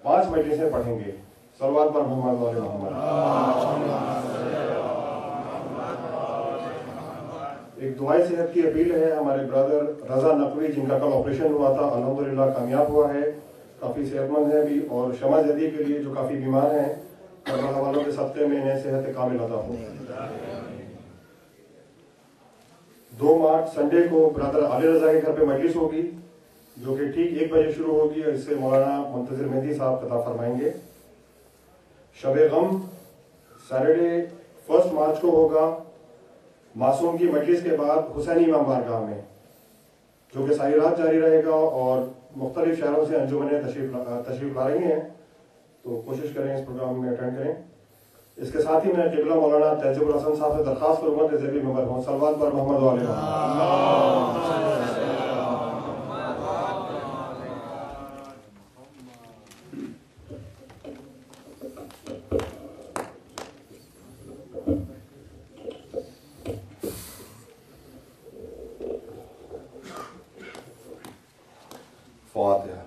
5 مجلسیں پڑھیں گے. صلوات پر محمد و آل محمد. ایک دعائے صحت کی اپیل ہے. ہمارے برادر رضا نقوی جن کا کل آپریشن ہوا تھا الحمدللہ کامیاب ہوا ہے, کافی صحت مند ہیں بھی, اور شمع جدی کے لیے جو کافی بیمار ہیں, اللہ والوں کے صدقے میں انہیں صحت کامل عطا ہو. 2 مارچ سنڈے کو برادر علی رضا کے گھر پہ مجلس ہوگی جو کہ ٹھیک 1 بجے شروع ہوگی, اور اس سے مولانا منتظر مہدی صاحب خطاب فرمائیں گے. شب غم سیٹرڈے 1 مارچ کو ہوگا معصوم کی مجلس کے بعد حسینی امام بارگاہ میں, جو کہ ساری رات جاری رہے گا, اور مختلف شہروں سے انجمنیں تشریف لا رہی ہیں, تو کوشش کریں اس پروگرام میں اٹینڈ کریں. اس کے ساتھ ہی میں قبلہ مولانا تہذیب الحسن صاحب سے درخواست کروں گا کہ ذیلی ممبر ہوں. صلوات پر محمد و آل محمد. فاتحہ.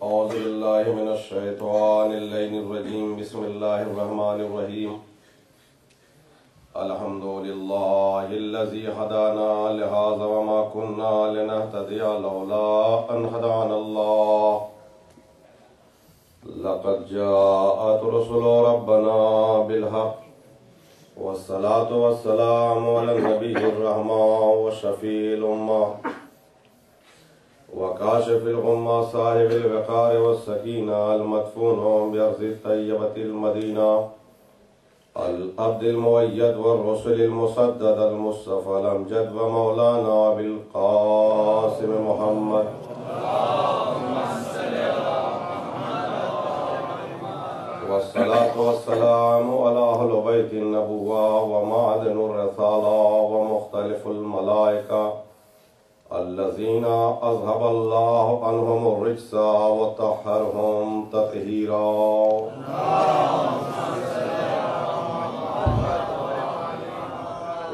اعوذ باللہ من الشیطان اللعین الرجیم. بسم اللہ الرحمن الرحیم. الحمد للہ الذی ہدانا لہذا وما کننا لنہتدی لولا ان ہدانا اللہ. لقد جاءت رسل ربنا بالحق والصلاة والسلام على النبي الرحمة والشفيع الأمة وكاشف الغمة صاحب الوقار والسكينة المدفون بأرض الطيبة المدينة العبد المؤيد والرسل المسدد المصطفى الأمجد ومولانا بالقاسم محمد. والصلاة والسلام على أهل بيت النبوة ومعدن الرسالة ومختلف الملائكة الذين أذهب الله عنهم الرجس وطهرهم تطهيرا.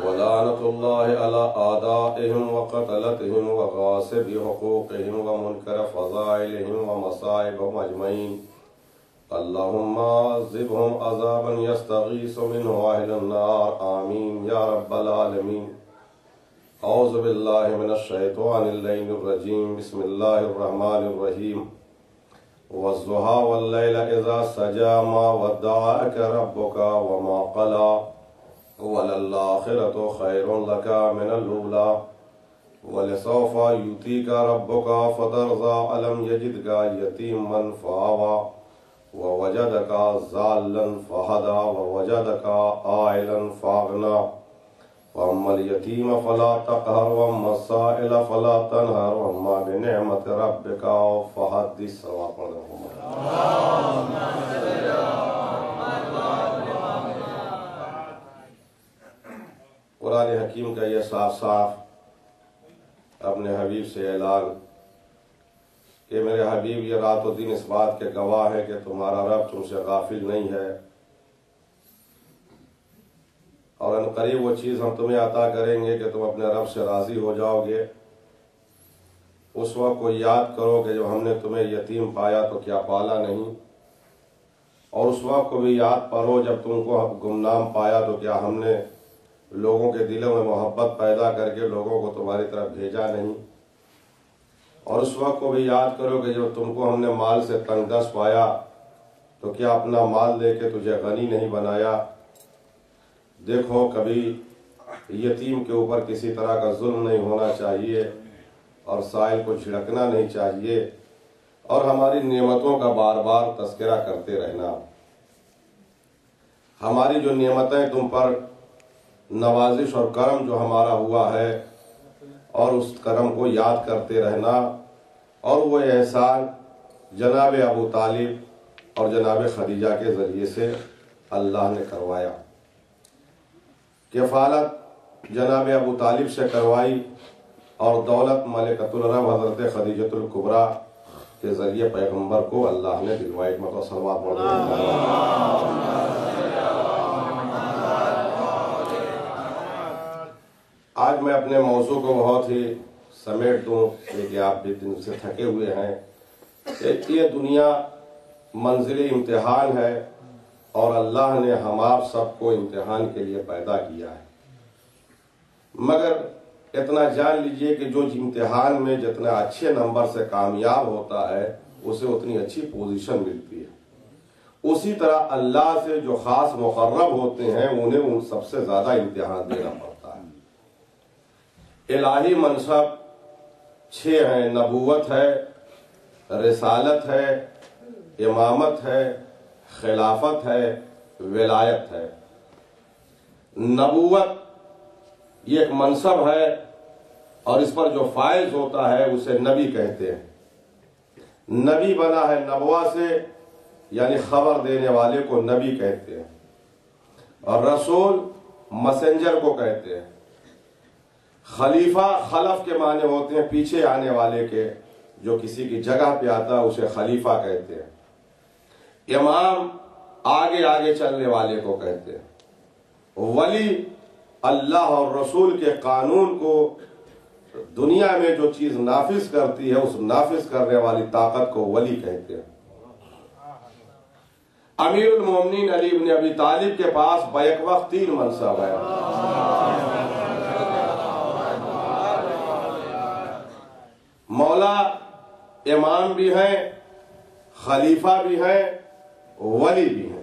ولعنة الله على أعدائهم وقتلتهم وغاصب حقوقهم ومنكر فضائلهم ومصائبهم أجمعين. اللهم عذبهم عذابا يستغيث منه أهل النار. آمين يا رب العالمين. أعوذ بالله من الشيطان اللعين الرجيم. بسم الله الرحمن الرحيم. والضحى والليل إذا سجى ما ودعك ربك وما قلى وللآخرة خير لك من الأولى ولسوف يؤتيك ربك فترضى. ألم يجدك يتيما فآوى ووجدك ضالا فهدى ووجدك عائلا فأغنى. وأما اليتيم فلا تقهر وأما السائل فلا تنهر وأما بنعمة ربك فحدث. قرآن حکیم کا یہ صاف صاف اپنے حبیب سے اعلان کہ میرے حبیب یہ رات و دن اس بات کے گواہ ہے کہ تمہارا رب تم سے غافل نہیں ہے، اور ان قریب وہ چیز ہم تمہیں عطا کریں گے کہ تم اپنے رب سے راضی ہو جاؤ گے۔ اس وقت کو یاد کرو کہ جب ہم نے تمہیں یتیم پایا تو کیا پالا نہیں، اور اس وقت کو بھی یاد کرو جب تم کو گمنام پایا تو کیا ہم نے لوگوں کے دلوں میں محبت پیدا کر کے لوگوں کو تمہاری طرف بھیجا نہیں، اور اس وقت کو بھی یاد کرو کہ جب تم کو ہم نے مال سے تنگ دست پایا تو کیا اپنا مال دے کے تجھے غنی نہیں بنایا۔ دیکھو کبھی یتیم کے اوپر کسی طرح کا ظلم نہیں ہونا چاہیے، اور سائل کو جھڑکنا نہیں چاہیے، اور ہماری نعمتوں کا بار بار تذکرہ کرتے رہنا۔ ہماری جو نعمتیں تم پر نوازش اور کرم جو ہمارا ہوا ہے، اور اس کرم کو یاد کرتے رہنا، اور وہ احسان جناب ابو طالب اور جناب خدیجہ کے ذریعے سے اللہ نے کروایا۔ کفالت جناب ابو طالب سے کروائی، اور دولت ملکۃ الرب حضرت خدیجۃ الکبریٰ کے ذریعے پیغمبر کو اللہ نے دلوائی۔ مطلب صلوات پڑھ دو۔ آج میں اپنے موضوع کو بہت ہی سمیٹ دوں کہ آپ بھی دن سے تھکے ہوئے ہیں کہ یہ دنیا منزل امتحان ہے اور اللہ نے ہم آپ سب کو امتحان کے لیے پیدا کیا ہے، مگر اتنا جان لیجئے کہ جو امتحان میں جتنا اچھے نمبر سے کامیاب ہوتا ہے اسے اتنی اچھی پوزیشن ملتی ہے، اسی طرح اللہ سے جو خاص مقرب ہوتے ہیں انہیں ان سب سے زیادہ امتحان دینا پڑتا ہے۔ الہی منصب 6 ہیں، نبوت ہے، رسالت ہے، امامت ہے، خلافت ہے، ولایت ہے۔ نبوت یہ ایک منصب ہے اور اس پر جو فائز ہوتا ہے اسے نبی کہتے ہیں۔ نبی بنا ہے نبوہ سے، یعنی خبر دینے والے کو نبی کہتے ہیں، اور رسول مسنجر کو کہتے ہیں۔ خلیفہ خلف کے معنی ہوتے ہیں پیچھے آنے والے کے، جو کسی کی جگہ پہ آتا ہے اسے خلیفہ کہتے ہیں۔ امام آگے آگے چلنے والے کو کہتے ہیں۔ ولی اللہ اور رسول کے قانون کو دنیا میں جو چیز نافذ کرتی ہے اس نافذ کرنے والی طاقت کو ولی کہتے ہیں۔ امیر المومنین علی بن ابی طالب کے پاس بیک وقت 3 منصب ہے۔ مولا امام بھی ہیں، خلیفہ بھی ہیں، ولی بھی ہیں۔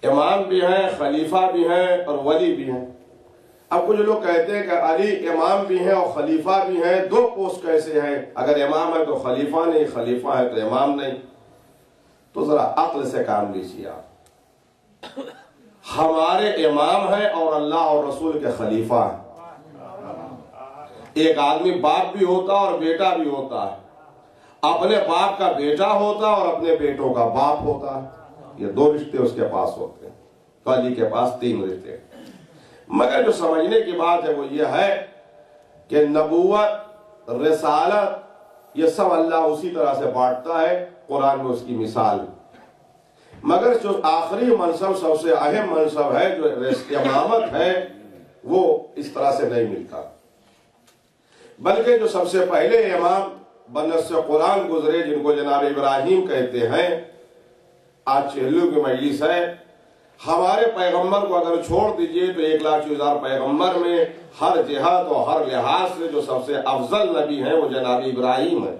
امام بھی ہیں، خلیفہ بھی ہیں اور ولی بھی ہیں۔ اب کچھ لوگ کہتے ہیں کہ علی امام بھی ہیں اور خلیفہ بھی ہیں، 2 پوسٹ کیسے ہیں؟ اگر امام ہے تو خلیفہ نہیں، خلیفہ ہے تو امام نہیں۔ تو ذرا عقل سے کام لیجیے آپ۔ ہمارے امام ہیں اور اللہ اور رسول کے خلیفہ ہیں۔ ایک آدمی باپ بھی ہوتا اور بیٹا بھی ہوتا ہے، اپنے باپ کا بیٹا ہوتا اور اپنے بیٹوں کا باپ ہوتا ہے۔ یہ 2 رشتے اس کے پاس ہوتے ہیں، تو علی کے پاس 3 رشتے۔ مگر جو سمجھنے کی بات ہے وہ یہ ہے کہ نبوت، رسالت، یہ سب اللہ اسی طرح سے بانٹتا ہے، قرآن میں اس کی مثال۔ مگر جو آخری منصب سب سے اہم منصب ہے، جو امامت ہے، وہ اس طرح سے نہیں ملتا، بلکہ جو سب سے پہلے امام بنص قرآن گزرے، جن کو جناب ابراہیم کہتے ہیں۔ آج چہلو کی مجلس ہے، ہمارے پیغمبر کو اگر چھوڑ دیجئے تو 1,40,000 پیغمبر میں ہر جہت اور ہر لحاظ سے جو سب سے افضل نبی ہیں وہ جناب ابراہیم ہے۔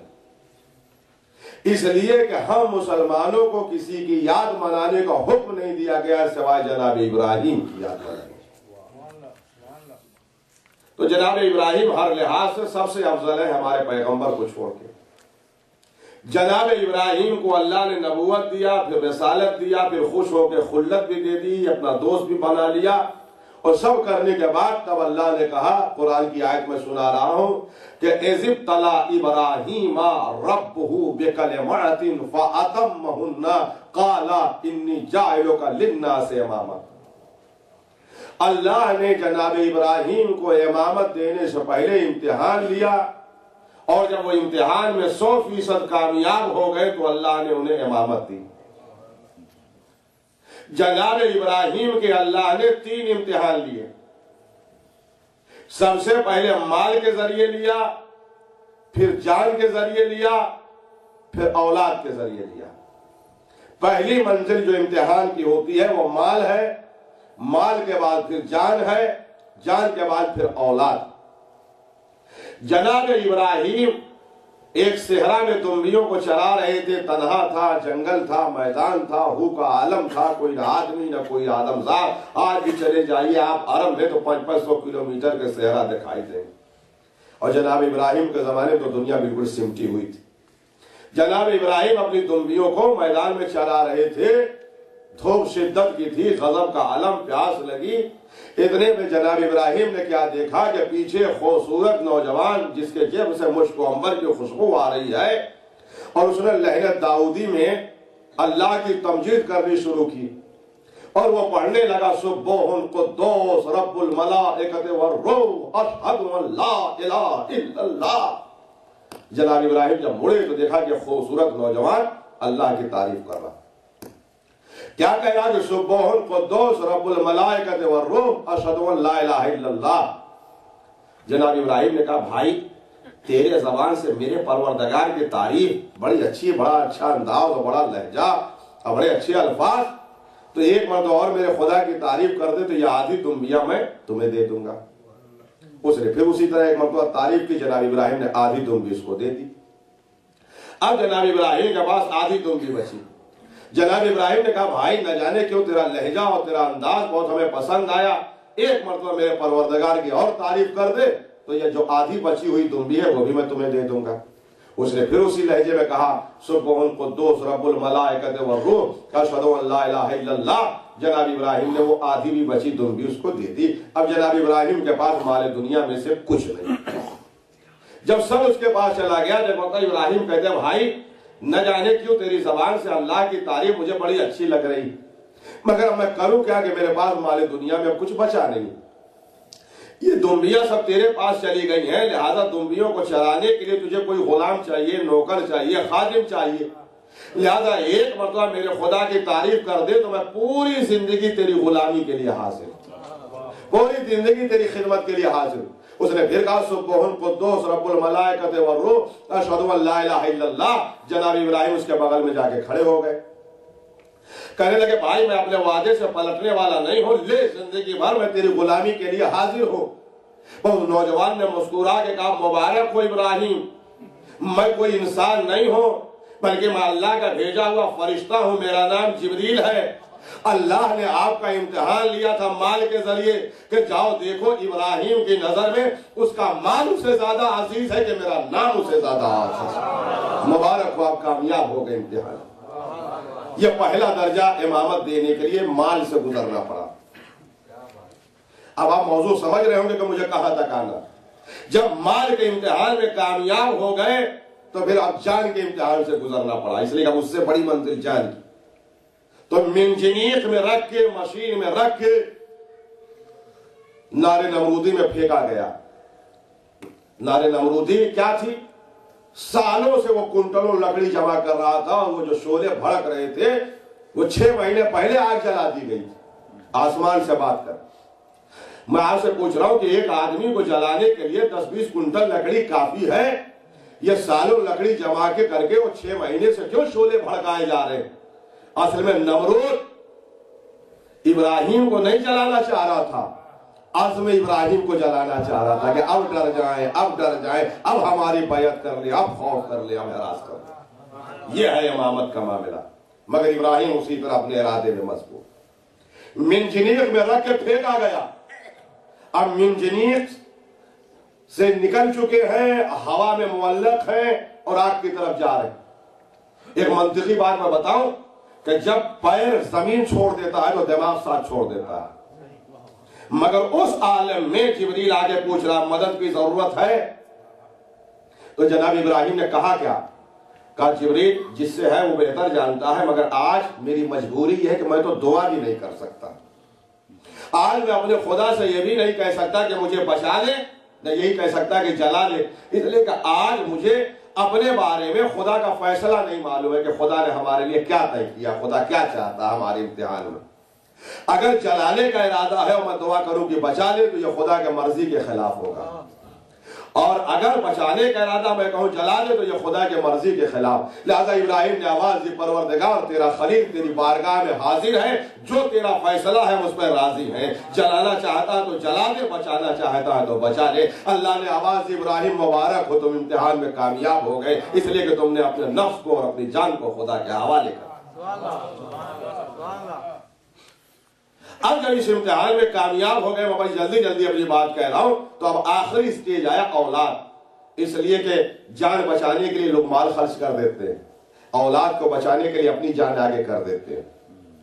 اس لیے کہ ہم مسلمانوں کو کسی کی یاد منانے کا حکم نہیں دیا گیا سوائے جناب ابراہیم کی یاد منانے۔ تو جناب ابراہیم ہر لحاظ سے سب سے افضل ہے ہمارے پیغمبر کو چھوڑ کے۔ جناب ابراہیم کو اللہ نے نبوت دیا، پھر رسالت دیا، پھر خوش ہو کے خلت بھی دے دی، اپنا دوست بھی بنا لیا، اور سب کرنے کے بعد تب اللہ نے کہا، قرآن کی آیت میں سنا رہا ہوں کہ اِذِ ابْتَلَىٰ إِبْرَاهِيمَ رَبُّهُ بِكَلِمَاتٍ فَأَتَمَّهُنَّ قَالَ إِنِّي جَاعِلُكَ لِلنَّاسِ إِمَامًا۔ اللہ نے جناب ابراہیم کو امامت دینے سے پہلے امتحان لیا، اور جب وہ امتحان میں 100% کامیاب ہو گئے تو اللہ نے انہیں امامت دی۔ جناب ابراہیم کے اللہ نے 3 امتحان لیے۔ سب سے پہلے مال کے ذریعے لیا، پھر جان کے ذریعے لیا، پھر اولاد کے ذریعے لیا۔ پہلی منزل جو امتحان کی ہوتی ہے وہ مال ہے، مال کے بعد پھر جان ہے، جان کے بعد پھر اولاد۔ جناب ابراہیم ایک صحرا میں تنبیوں کو چرا رہے تھے، تنہا تھا، جنگل تھا، میدان تھا، ہو کا عالم تھا، کوئی نہ آدمی نہ کوئی آدمزاد۔ آج بھی چلے جائیے آپ عرب میں تو 500 کلومیٹر کے صحرا دکھائی دیں۔ اور جناب ابراہیم کے زمانے میں تو دنیا بالکل سمٹی ہوئی تھی۔ جناب ابراہیم اپنی تنبیوں کو میدان میں چرا رہے تھے، دھوپ شدت کی تھی، غضب کا عالم، پیاس لگی۔ اتنے میں جناب ابراہیم نے کیا دیکھا کہ پیچھے خوبصورت نوجوان جس کے جیب سے مشک و عنبر کی خوشبو آ رہی ہے، اور اس نے لہجہ داؤدی میں اللہ کی تمجید کرنی شروع کی، اور وہ پڑھنے لگا سبوح قدوس رب الملائکۃ والروح اشہد ان لا الہ الا اللہ۔ جناب ابراہیم جب مڑے تو دیکھا کہ خوبصورت نوجوان اللہ کی تعریف کر رہا. کیا کہہ رہا کہ سبح القدوس رب الملائکۃ والروح اشہد ان لا الہ الا اللہ. جناب ابراہیم نے کہا بھائی تیرے زبان سے میرے پروردگار کی تعریف بڑی اچھی، بڑا اچھا انداز اور بڑا لہجہ اور بڑے اچھے الفاظ، تو ایک مرتبہ اور میرے خدا کی تعریف کر دے تو یہ آدھی دنبیا میں تمہیں دے دوں گا. اس نے پھر اسی طرح ایک مرتبہ تعریف کی. جناب ابراہیم نے آدھی دنبی اس کو دے دی. اب جناب ابراہیم کے پاس آدھی دنبی بچی. جناب ابراہیم نے کہا بھائی نہ جانے کیوں تیرا لہجہ اور تیرا انداز بہت ہمیں پسند آیا، ایک مرتبہ میرے پروردگار کی اور تعریف کر دے تو یہ جو آدھی بچی ہوئی دنبی ہے وہ بھی میں تمہیں دے دوں گا. اس نے پھر اسی لہجے میں کہا سبح القدوس رب الملائکۃ والروح اشہد ان لا الہ الا اللہ. جناب ابراہیم نے وہ آدھی بھی بچی دنبی اس کو دے دی. اب جناب ابراہیم کے پاس مال دنیا میں سے کچھ نہیں. جب سب اس کے پاس چلا گیا جب ابراہیم کہتے ہیں بھائی نہ جانے کیوں تیری زبان سے اللہ کی تعریف مجھے بڑی اچھی لگ رہی، مگر میں کروں کیا کہ میرے پاس مال دنیا میں کچھ بچا نہیں. یہ دنبیاں سب تیرے پاس چلی گئی ہیں، لہذا دنبیوں کو چرانے کے لیے تجھے کوئی غلام چاہیے، نوکر چاہیے، خادم چاہیے. لہذا ایک مرتبہ میرے خدا کی تعریف کر دے تو میں پوری زندگی تیری غلامی کے لیے حاضر، پوری زندگی تیری خدمت کے لیے حاضر. اس نے پھر کہا سبح القدوس رب الملائکۃ والروح اشہد ان لا الہ الا اللہ. جناب ابراہیم اس کے بغل میں جا کے کھڑے ہو گئے. کہنے لگے بھائی میں اپنے وعدے سے پلٹنے والا نہیں ہوں، لے زندگی بھر میں تیری غلامی کے لیے حاضر ہوں. اس نوجوان نے مسکرا کے کہا مبارک ہو ابراہیم، میں کوئی انسان نہیں ہوں بلکہ میں اللہ کا بھیجا ہوا فرشتہ ہوں، میرا نام جبریل ہے. اللہ نے آپ کا امتحان لیا تھا مال کے ذریعے کہ جاؤ دیکھو ابراہیم کی نظر میں اس کا مال اسے زیادہ عزیز ہے کہ میرا نام اسے زیادہ عزیز ہے. مبارک ہو آپ کامیاب ہو گئے امتحان. یہ پہلا درجہ امامت دینے کے لیے مال سے گزرنا پڑا. اب آپ موضوع سمجھ رہے ہوں گے کہ مجھے کہاں تک آنا. جب مال کے امتحان میں کامیاب ہو گئے تو پھر اب جان کے امتحان سے گزرنا پڑا، اس لیے کہ اس سے بڑی منزل جان کی. تو منجنیق میں رکھ کے مشین میں رکھ کے نار نمرودی میں پھینکا گیا. نار نمرودی کیا تھی؟ سالوں سے وہ کنٹلوں لکڑی جمع کر رہا تھا اور وہ جو شعلے بھڑک رہے تھے وہ 6 مہینے پہلے آگ جلا دی گئی. آسمان سے بات کر میں آپ سے پوچھ رہا ہوں کہ ایک آدمی کو جلانے کے لیے 10-20 کنٹل لکڑی کافی ہے؟ یہ سالوں لکڑی جمع کے کر کے وہ 6 مہینے سے کیوں شعلے بھڑکائے جا رہے ہیں؟ اصل میں نمرود ابراہیم کو نہیں جلانا چاہ رہا تھا، عزم ابراہیم کو جلانا چاہ رہا تھا کہ اب ڈر جائیں، اب ڈر جائیں، اب ہماری بیعت کر لے، اب خوف کر لے، اب اعراض کر لے. یہ ہے امامت کا معاملہ. مگر ابراہیم اسی طرح اپنے ارادے میں مضبوط. منجنیق میں رکھ کے پھینکا گیا. اب منجنیق سے نکل چکے ہیں، ہوا میں معلق ہیں اور آگ کی طرف جا رہے ہیں. ایک منطقی بات میں بتاؤں کہ جب پیر زمین چھوڑ دیتا ہے تو دماغ ساتھ چھوڑ دیتا ہے. مگر اس عالم میں جبریل آگے پوچھ رہا مدد کی ضرورت ہے. تو جناب ابراہیم نے کہا کیا؟ کہا جبریل جس سے ہے وہ بہتر جانتا ہے، مگر آج میری مجبوری یہ ہے کہ میں تو دعا بھی نہیں کر سکتا. آج میں اپنے خدا سے یہ بھی نہیں کہہ سکتا کہ مجھے بچا لے، نہ یہی کہہ سکتا کہ جلا لے. اس لیے کہ آج مجھے اپنے بارے میں خدا کا فیصلہ نہیں معلوم ہے کہ خدا نے ہمارے لیے کیا طے کیا، خدا کیا چاہتا ہے ہمارے امتحان میں. اگر جلانے کا ارادہ ہے اور میں دعا کروں کہ بچا لے تو یہ خدا کے مرضی کے خلاف ہوگا، اور اگر بچانے کا ارادہ میں کہوں جلا دے تو یہ خدا کے مرضی کے خلاف. لہذا ابراہیم نے آواز دی پروردگار تیرا خلیل تیری بارگاہ میں حاضر ہے، جو تیرا فیصلہ ہے اس پر راضی ہے. جلانا چاہتا تو جلا دے، بچانا چاہتا ہے تو بچا لے. اللہ نے آواز دی ابراہیم مبارک ہو تم امتحان میں کامیاب ہو گئے، اس لیے کہ تم نے اپنے نفس کو اور اپنی جان کو خدا کے حوالے کر. اب جب اس امتحان میں کامیاب ہو گئے، میں بڑی جلدی جلدی اپنی بات کہہ رہا ہوں، تو اب آخری سٹیج آیا اولاد. اس لیے کہ جان بچانے کے لیے لوگ مال خرچ کر دیتے ہیں، اولاد کو بچانے کے لیے اپنی جان آگے کر دیتے ہیں.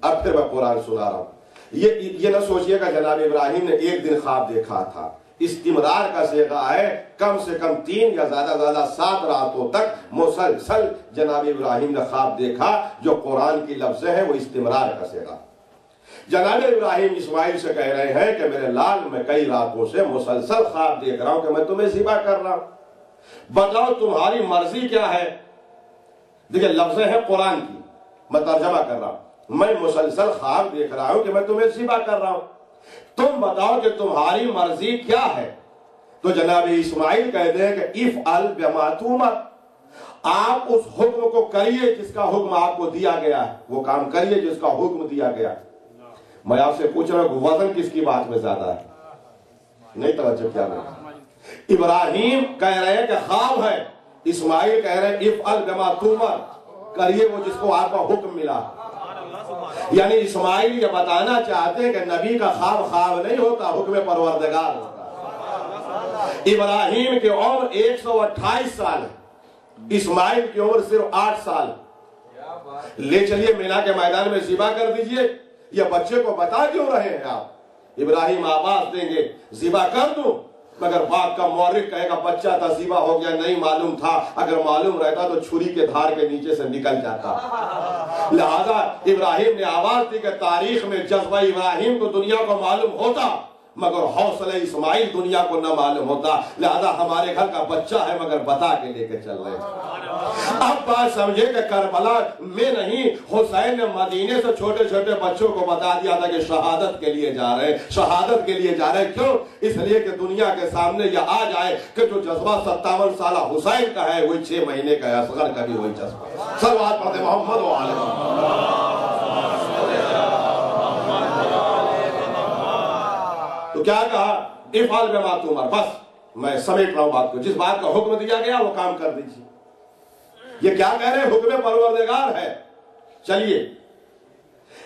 اب پھر میں قرآن سنا رہا ہوں. یہ نہ سوچئے کہ جناب ابراہیم نے ایک دن خواب دیکھا تھا. استمرار کا صیغہ ہے، کم سے کم 3 یا زیادہ 7 راتوں تک مسلسل جناب ابراہیم نے خواب دیکھا. جو قرآن کی لفظ ہیں وہ استمرار کا صیغہ. جناب ابراہیم اسماعیل سے کہہ رہے ہیں کہ میرے لال میں کئی راتوں سے مسلسل خواب دیکھ رہا ہوں کہ میں تمہیں ذبح کر رہا ہوں. بتاؤ تمہاری مرضی کیا ہے. دیکھیں لفظیں ہیں قرآن کی، میں ترجمہ کر رہا ہوں. میں مسلسل خواب دیکھ رہا ہوں کہ میں تمہیں ذبح کر رہا ہوں، تم بتاؤ کہ تمہاری مرضی کیا ہے. تو جناب اسماعیل کہتے ہیں کہ افعل بما تؤمر، آپ اس حکم کو کریے جس کا حکم آپ کو دیا گیا ہے، وہ کام کریے جس کا حکم دیا گیا. میں آپ سے پوچھ رہا ہوں وزن کس کی بات میں زیادہ ہے؟ نہیں توجہ کیا نہیں. ابراہیم کہہ رہے ہیں کہ خواب ہے، اسماعیل کہہ رہے ہیں افعل بما تؤمر، کریے وہ جس کو آپ کا حکم ملا. یعنی اسماعیل یہ بتانا چاہتے ہیں کہ نبی کا خواب خواب نہیں ہوتا، حکم پروردگار ہوتا. ابراہیم کی عمر 128 سال ہے، اسماعیل کی عمر صرف 8 سال. لے چلیے مینا کے میدان میں ذبح کر دیجئے. یہ بچے کو بتا کیوں رہے ہیں آپ؟ ابراہیم آواز دیں گے ذبح کر دوں، مگر باغ کا مورخ کہے گا بچہ تھا ذبح ہو گیا، نہیں معلوم تھا. اگر معلوم رہتا تو چھری کے دھار کے نیچے سے نکل جاتا. لہذا ابراہیم نے آواز دی کہ تاریخ میں جذبہ ابراہیم کو دنیا کو معلوم ہوتا، مگر حوصلہ اسماعیل دنیا کو نہ معلوم ہوتا. لہذا ہمارے گھر کا بچہ ہے مگر بتا کے لے کے چل رہے ہیں. اب بات سمجھے کہ کربلا میں نہیں، حسین نے مدینے سے چھوٹے چھوٹے بچوں کو بتا دیا تھا کہ شہادت کے لیے جا رہے ہیں، شہادت کے لیے جا رہے ہیں. کیوں؟ اس لیے کہ دنیا کے سامنے یہ آ جائے کہ جو جذبہ 57 سالہ حسین کا ہے وہی 6 مہینے کا ہے اصغر کا بھی وہی جذبہ. صلوات پڑھتے محمد و آلہ محمد. تو کیا کہا؟ افعل بما تؤمر. بس میں سمیٹ رہا ہوں بات کو، جس بات کا حکم دیا گیا وہ کام کر دیجیے. یہ کیا کہہ رہے ہیں؟ حکم پروردگار ہے. چلیے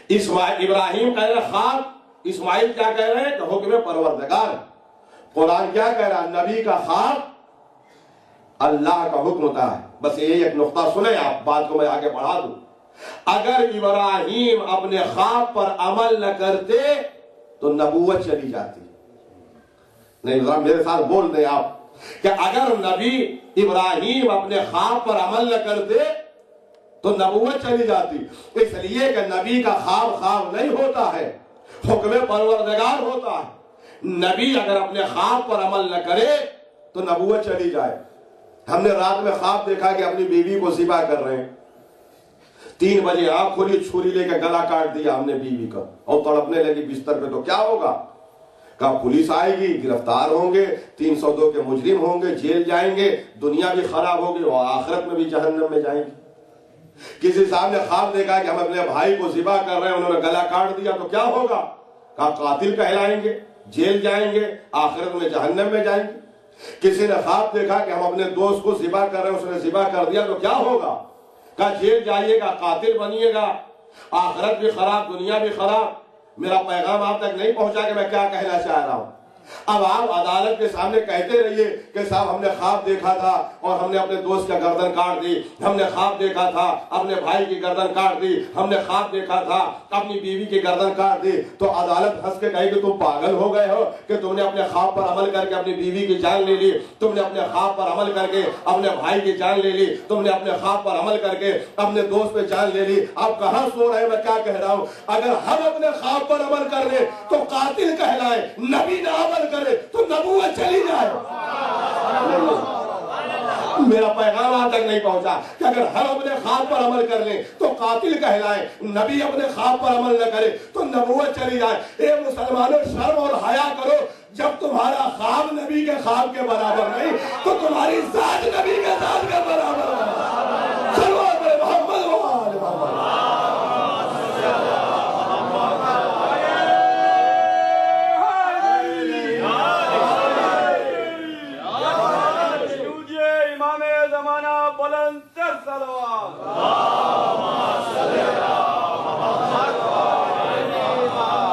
ابراہیم کہہ رہے خواب، اسماعیل کیا کہہ رہے ہیں کہ حکم پروردگار. قرآن کیا کہہ رہا ہے؟ نبی کا خواب اللہ کا حکم ہوتا ہے. بس یہ ایک نقطہ سنیں آپ، بات کو میں آگے بڑھا دوں. اگر ابراہیم اپنے خواب پر عمل نہ کرتے تو نبوت چلی جاتی. نہیں ذرا میرے ساتھ بول دیں آپ کہ اگر نبی ابراہیم اپنے خواب پر عمل نہ کرتے تو نبوت چلی جاتی. اس لیے کہ نبی کا خواب خواب نہیں ہوتا ہے، حکم پروردگار ہوتا ہے. نبی اگر اپنے خواب پر عمل نہ کرے تو نبوت چلی جائے. ہم نے رات میں خواب دیکھا کہ اپنی بیوی کو ذبح کر رہے ہیں. 3 بجے آنکھ کھلی، چھری لے کے گلا کاٹ دیا ہم نے بیوی کا، اور تڑپنے لگی بستر پہ. تو کیا ہوگا؟ کہا پولیس آئے گی، گرفتار ہوں گے، 302 کے مجرم ہوں گے، جیل جائیں گے، دنیا بھی خراب ہوگی اور آخرت میں بھی جہنم میں جائیں گے. کسی صاحب نے خواب دیکھا کہ ہم اپنے بھائی کو ذبح کر رہے ہیں، انہوں نے گلا کاٹ دیا، تو کیا ہوگا؟ کہا قاتل کہلائیں گے، جیل جائیں گے، آخرت میں جہنم میں جائیں گے. کسی نے خواب دیکھا کہ ہم اپنے دوست کو ذبح کر رہے ہیں، اس نے ذبح کر دیا، تو کیا ہوگا؟ کہا جیل جائیے گا، قاتل بنیے گا، آخرت بھی خراب، دنیا بھی خراب. میرا پیغام آپ تک نہیں پہنچا کہ میں کیا کہنا چاہ رہا ہوں. اب آپ عدالت کے سامنے کہتے رہیے کہ صاحب ہم نے خواب دیکھا تھا اور ہم نے اپنے دوست کا گردن کاٹ دی، ہم نے خواب دیکھا تھا اپنے بھائی کی گردن کاٹ دی، ہم نے خواب دیکھا تھا اپنی بیوی کی گردن کاٹ دی. تو عدالت ہنس کے کہے کہ تم پاگل ہو گئے ہو کہ تم نے اپنے خواب پر عمل کر کے اپنی بیوی کی جان لے لی، تم نے اپنے خواب پر عمل کر کے اپنے بھائی کی جان لے لی، تم نے اپنے خواب پر عمل کر کے اپنے دوست پہ جان لے لی. آپ کہاں سو رہے ہیں؟ میں کیا کہہ رہا ہوں؟ اگر ہم اپنے خواب پر عمل کر لیں تو قاتل کہلائے، نبی نہ عمل کرے تو نبوت چلی جائے. میرا پیغام آج تک نہیں پہنچا کہ اگر ہم اپنے خواب پر عمل کر لیں تو قاتل کہلائے، نبی اپنے خواب پر عمل نہ کرے تو نبوت چلی جائے. اے مسلمانوں شرم اور حیا کرو. جب تمہارا خواب نبی کے خواب کے برابر نہیں تو تمہاری ذات نبی کے ذات کے برابر ہے. صلوات محمد و آل محمد.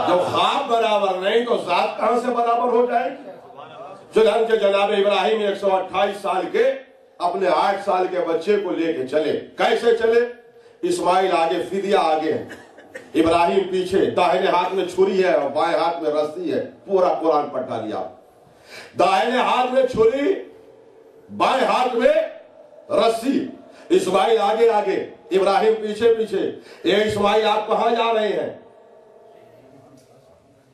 جب خواب برابر نہیں تو ذات کہاں سے برابر ہو جائے گی؟ چنانچہ جناب ابراہیم 128 سال کے اپنے 8 سال کے بچے کو لے کے چلے. کیسے چلے؟ اسماعیل آگے، فدیہ آگے ہے، ابراہیم پیچھے. داہنے ہاتھ میں چھری ہے اور بائیں ہاتھ میں رسی ہے. پورا قرآن پڑھ ڈالیا. داہنے ہاتھ میں چھری، بائیں ہاتھ میں رسی. اسماعیل آگے آگے، ابراہیم پیچھے پیچھے. اے اسماعیل آپ کہاں جا رہے ہیں؟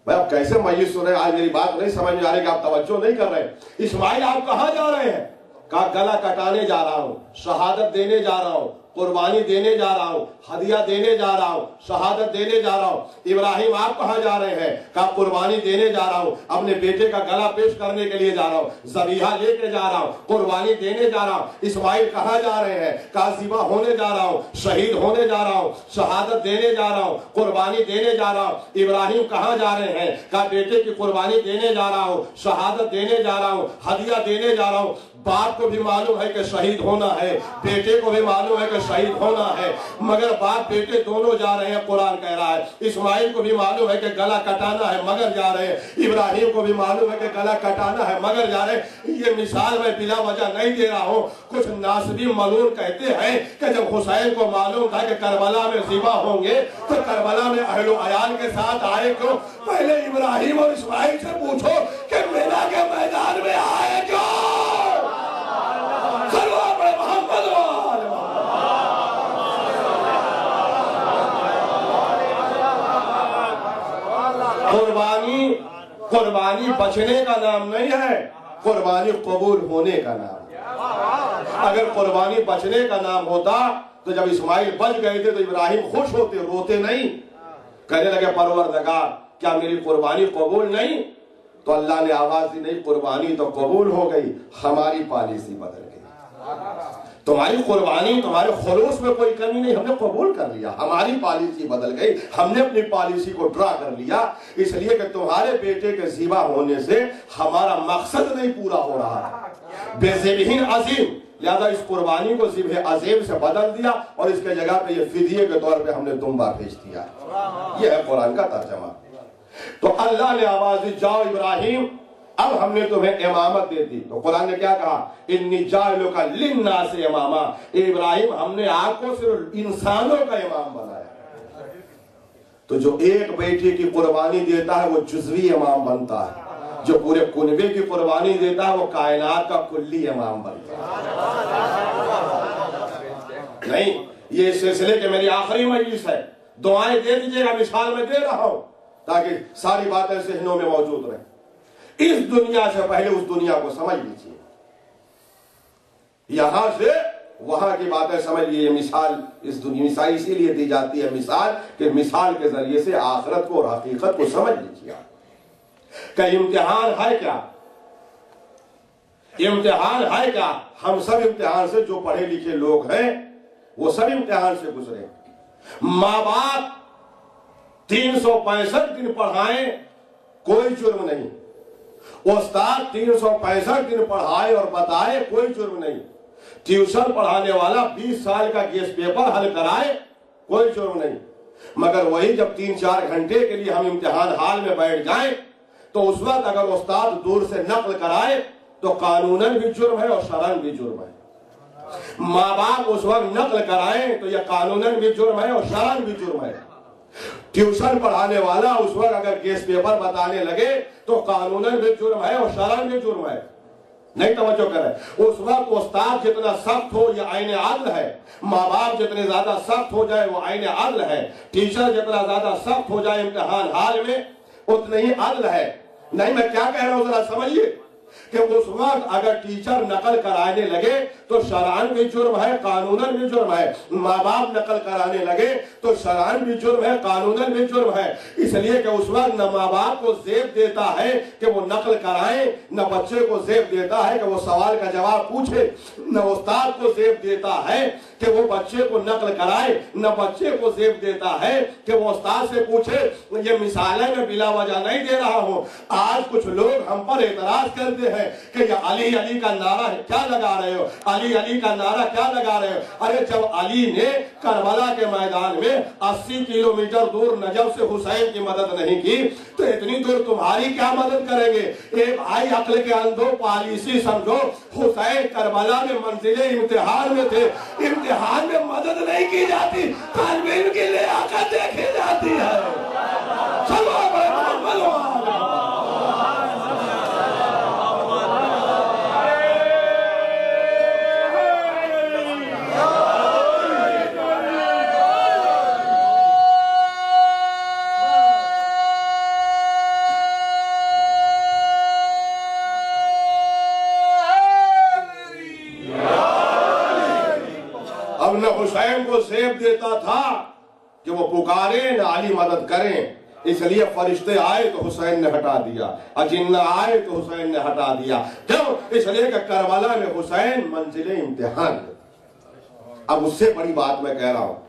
بھائی آپ کیسے میت سن رہے ہیں؟ آج میری بات نہیں سمجھ میں آ رہی کہ آپ توجہ نہیں کر رہے. اسماعیل آپ کہاں جا رہے ہیں؟ کا گلا کٹانے جا رہا ہوں، شہادت دینے جا رہا ہوں، قربانی دینے جا رہا ہوں، ہدیہ دینے جا رہا ہوں، شہادت دینے جا رہا ہوں۔ ابراہیم آپ کہاں جا رہے ہیں؟ کہا قربانی دینے جا رہا ہوں، اپنے بیٹے کا گلا پیش کرنے کے لیے جا رہا ہوں، ذبیحہ لے کے جا رہا ہوں، قربانی دینے جا رہا ہوں۔ اسماعیل کہاں جا رہے ہیں؟ کہا ذبح ہونے جا رہا ہوں، شہید ہونے جا رہا ہوں، شہادت دینے جا رہا ہوں، قربانی دینے جا رہا ہوں۔ ابراہیم کہاں جا رہے ہیں؟ کہا بیٹے کی قربانی دینے جا رہا ہوں، شہادت دینے جا رہا ہوں، ہدیہ دینے جا رہا ہوں۔ باپ کو بھی معلوم ہے کہ شہید ہونا ہے، بیٹے کو بھی معلوم ہے کہ شہید ہونا ہے، مگر باپ بیٹے دونوں جا رہے ہیں۔ قرآن کہہ رہا ہے اسماعیل کو بھی معلوم ہے کہ گلا کٹانا ہے مگر جا رہے ہیں، ابراہیم کو بھی معلوم ہے کہ گلا کٹانا ہے مگر جا رہے ہیں۔ یہ مثال میں بلا وجہ نہیں دے رہا ہوں۔ کچھ ناصبی ملعون کہتے ہیں کہ جب حسین کو معلوم تھا کہ کربلا میں ذبح ہوں گے تو کربلا میں اہل و عیال کے ساتھ آئے کیوں؟ پہلے ابراہیم اور اسماعیل سے پوچھو کہ مینا کے میدان میں آئے کیوں؟ قربانی بچنے کا نام نہیں ہے، قربانی قبول ہونے کا نام ہے۔ اگر قربانی بچنے کا نام ہوتا تو جب اسماعیل بچ گئے تھے تو ابراہیم خوش ہوتے، روتے نہیں، کہنے لگے پروردگار کیا میری قربانی قبول نہیں؟ تو اللہ نے آواز دی نہیں، قربانی تو قبول ہو گئی، ہماری پالیسی بدل گئی۔ تمہاری قربانی، تمہارے خلوص میں کوئی کمی نہیں، ہم نے قبول کر لیا، ہماری پالیسی بدل گئی، ہم نے اپنی پالیسی کو ڈرا کر لیا، اس لیے کہ تمہارے بیٹے کے ذبح ہونے سے ہمارا مقصد نہیں پورا ہو رہا۔ بے ذبح عظیم، لہذا اس قربانی کو ذبح عظیم سے بدل دیا اور اس کے جگہ پہ یہ فدیے کے طور پہ ہم نے دمبا بھیج دیا۔ یہ ہے قرآن کا ترجمہ۔ تو اللہ نے آواز دی جاؤ ابراہیم، اب ہم نے تمہیں امامت دے دی۔ تو قرآن نے کیا کہا؟ انی جاعلک للناس اماما، ابراہیم ہم نے آپ کو صرف انسانوں کا امام بنایا۔ تو جو ایک بیٹے کی قربانی دیتا ہے وہ جزوی امام بنتا ہے، جو پورے کنبے کی قربانی دیتا ہے وہ کائنات کا کلی امام بنتا ہے۔ نہیں، یہ سلسلے کے میری آخری مجلس ہے، دعائیں دے دیجئے گا، مثال میں دے رہا ہوں تاکہ ساری باتیں ذہنوں میں موجود رہیں۔ اس دنیا سے پہلے اس دنیا کو سمجھ لیجئے، یہاں سے وہاں کی باتیں سمجھ لیجئے۔ مثال اس دنیا مثال اسی لیے دی جاتی ہے مثال کہ مثال کے ذریعے سے آخرت کو اور حقیقت کو سمجھ لیجئے۔ کہ امتحان ہے کیا؟ امتحان ہے کیا؟ ہم سب امتحان سے، جو پڑھے لکھے لوگ ہیں وہ سب امتحان سے گزرے۔ ماں باپ 365 دن پڑھائیں کوئی جرم نہیں، استاد 365 دن پڑھائے اور بتائے کوئی جرم نہیں، ٹیوشن پڑھانے والا 20 سال کا گیس پیپر حل کرائے کوئی جرم نہیں، مگر وہی جب 3-4 گھنٹے کے لیے ہم امتحان ہال میں بیٹھ جائیں تو اس وقت اگر استاد دور سے نقل کرائے تو قانوناً بھی جرم ہے اور شرعاً بھی جرم ہے۔ ماں باپ اس وقت نقل کرائیں تو یہ قانوناً بھی جرم ہے اور شرعاً بھی جرم ہے۔ ٹیوشن پڑھانے والا اس وقت اگر گیس پیپر بتانے لگے تو قانوناً بھی جرم ہے اور شرعاً بھی جرم ہے۔ نہیں توجہ کریں، اس وقت استاد جتنا سخت ہو یہ عین عدل ہے، ماں باپ جتنے زیادہ سخت ہو جائے وہ عین عدل ہے، ٹیچر جتنا زیادہ سخت ہو جائے امتحان حال میں اتنا ہی عدل ہے۔ نہیں، میں کیا کہہ رہا ہوں ذرا سمجھیے کہ اس وقت اگر ٹیچر نقل کرانے لگے تو شرعاً بھی جرم ہے، قانوناً بھی جرم ہے، ماں باپ نقل کرانے لگے تو شرعاً بھی جرم ہے، قانوناً بھی جرم ہے، اس لیے کہ اس وقت نہ ماں باپ کو زیب دیتا ہے کہ وہ نقل کرائیں، نہ بچے کو زیب دیتا ہے کہ وہ سوال کا جواب پوچھے، نہ استاد کو زیب دیتا ہے کہ وہ بچے کو نقل کرائے، نہ بچے کو زیب دیتا ہے کہ وہ استاد سے پوچھے۔ یہ مثالیں میں بلا وجہ نہیں دے رہا ہوں۔ آج کچھ لوگ ہم پر اعتراض کرتے ہیں کہ یہ علی علی کا نعرہ کیا لگا رہے ہو، علی علی کا نعرہ کیا لگا رہے ہو؟ ارے جب علی نے کربلا کے میدان میں 80 کلومیٹر دور نجف سے حسین کی مدد نہیں کی تو اتنی دور تمہاری کیا مدد کریں گے؟ ایک بھائی عقل کے اندھو پالیسی سمجھو، حسین کربلا میں منزل امتحان میں تھے، امتحان میں مدد نہیں کی جاتی، طالب علم کی لیاقت دیکھی جاتی ہے۔ چلو حسین کو زیب دیتا تھا کہ وہ پکارے نہ علی مدد کریں، اس لیے فرشتے آئے تو حسین نے ہٹا دیا، اجنہ آئے تو حسین نے ہٹا دیا۔ کیوں؟ اس لیے کہ کربلا میں حسین منزل امتحان ہے۔ اب اس سے بڑی بات میں کہہ رہا ہوں،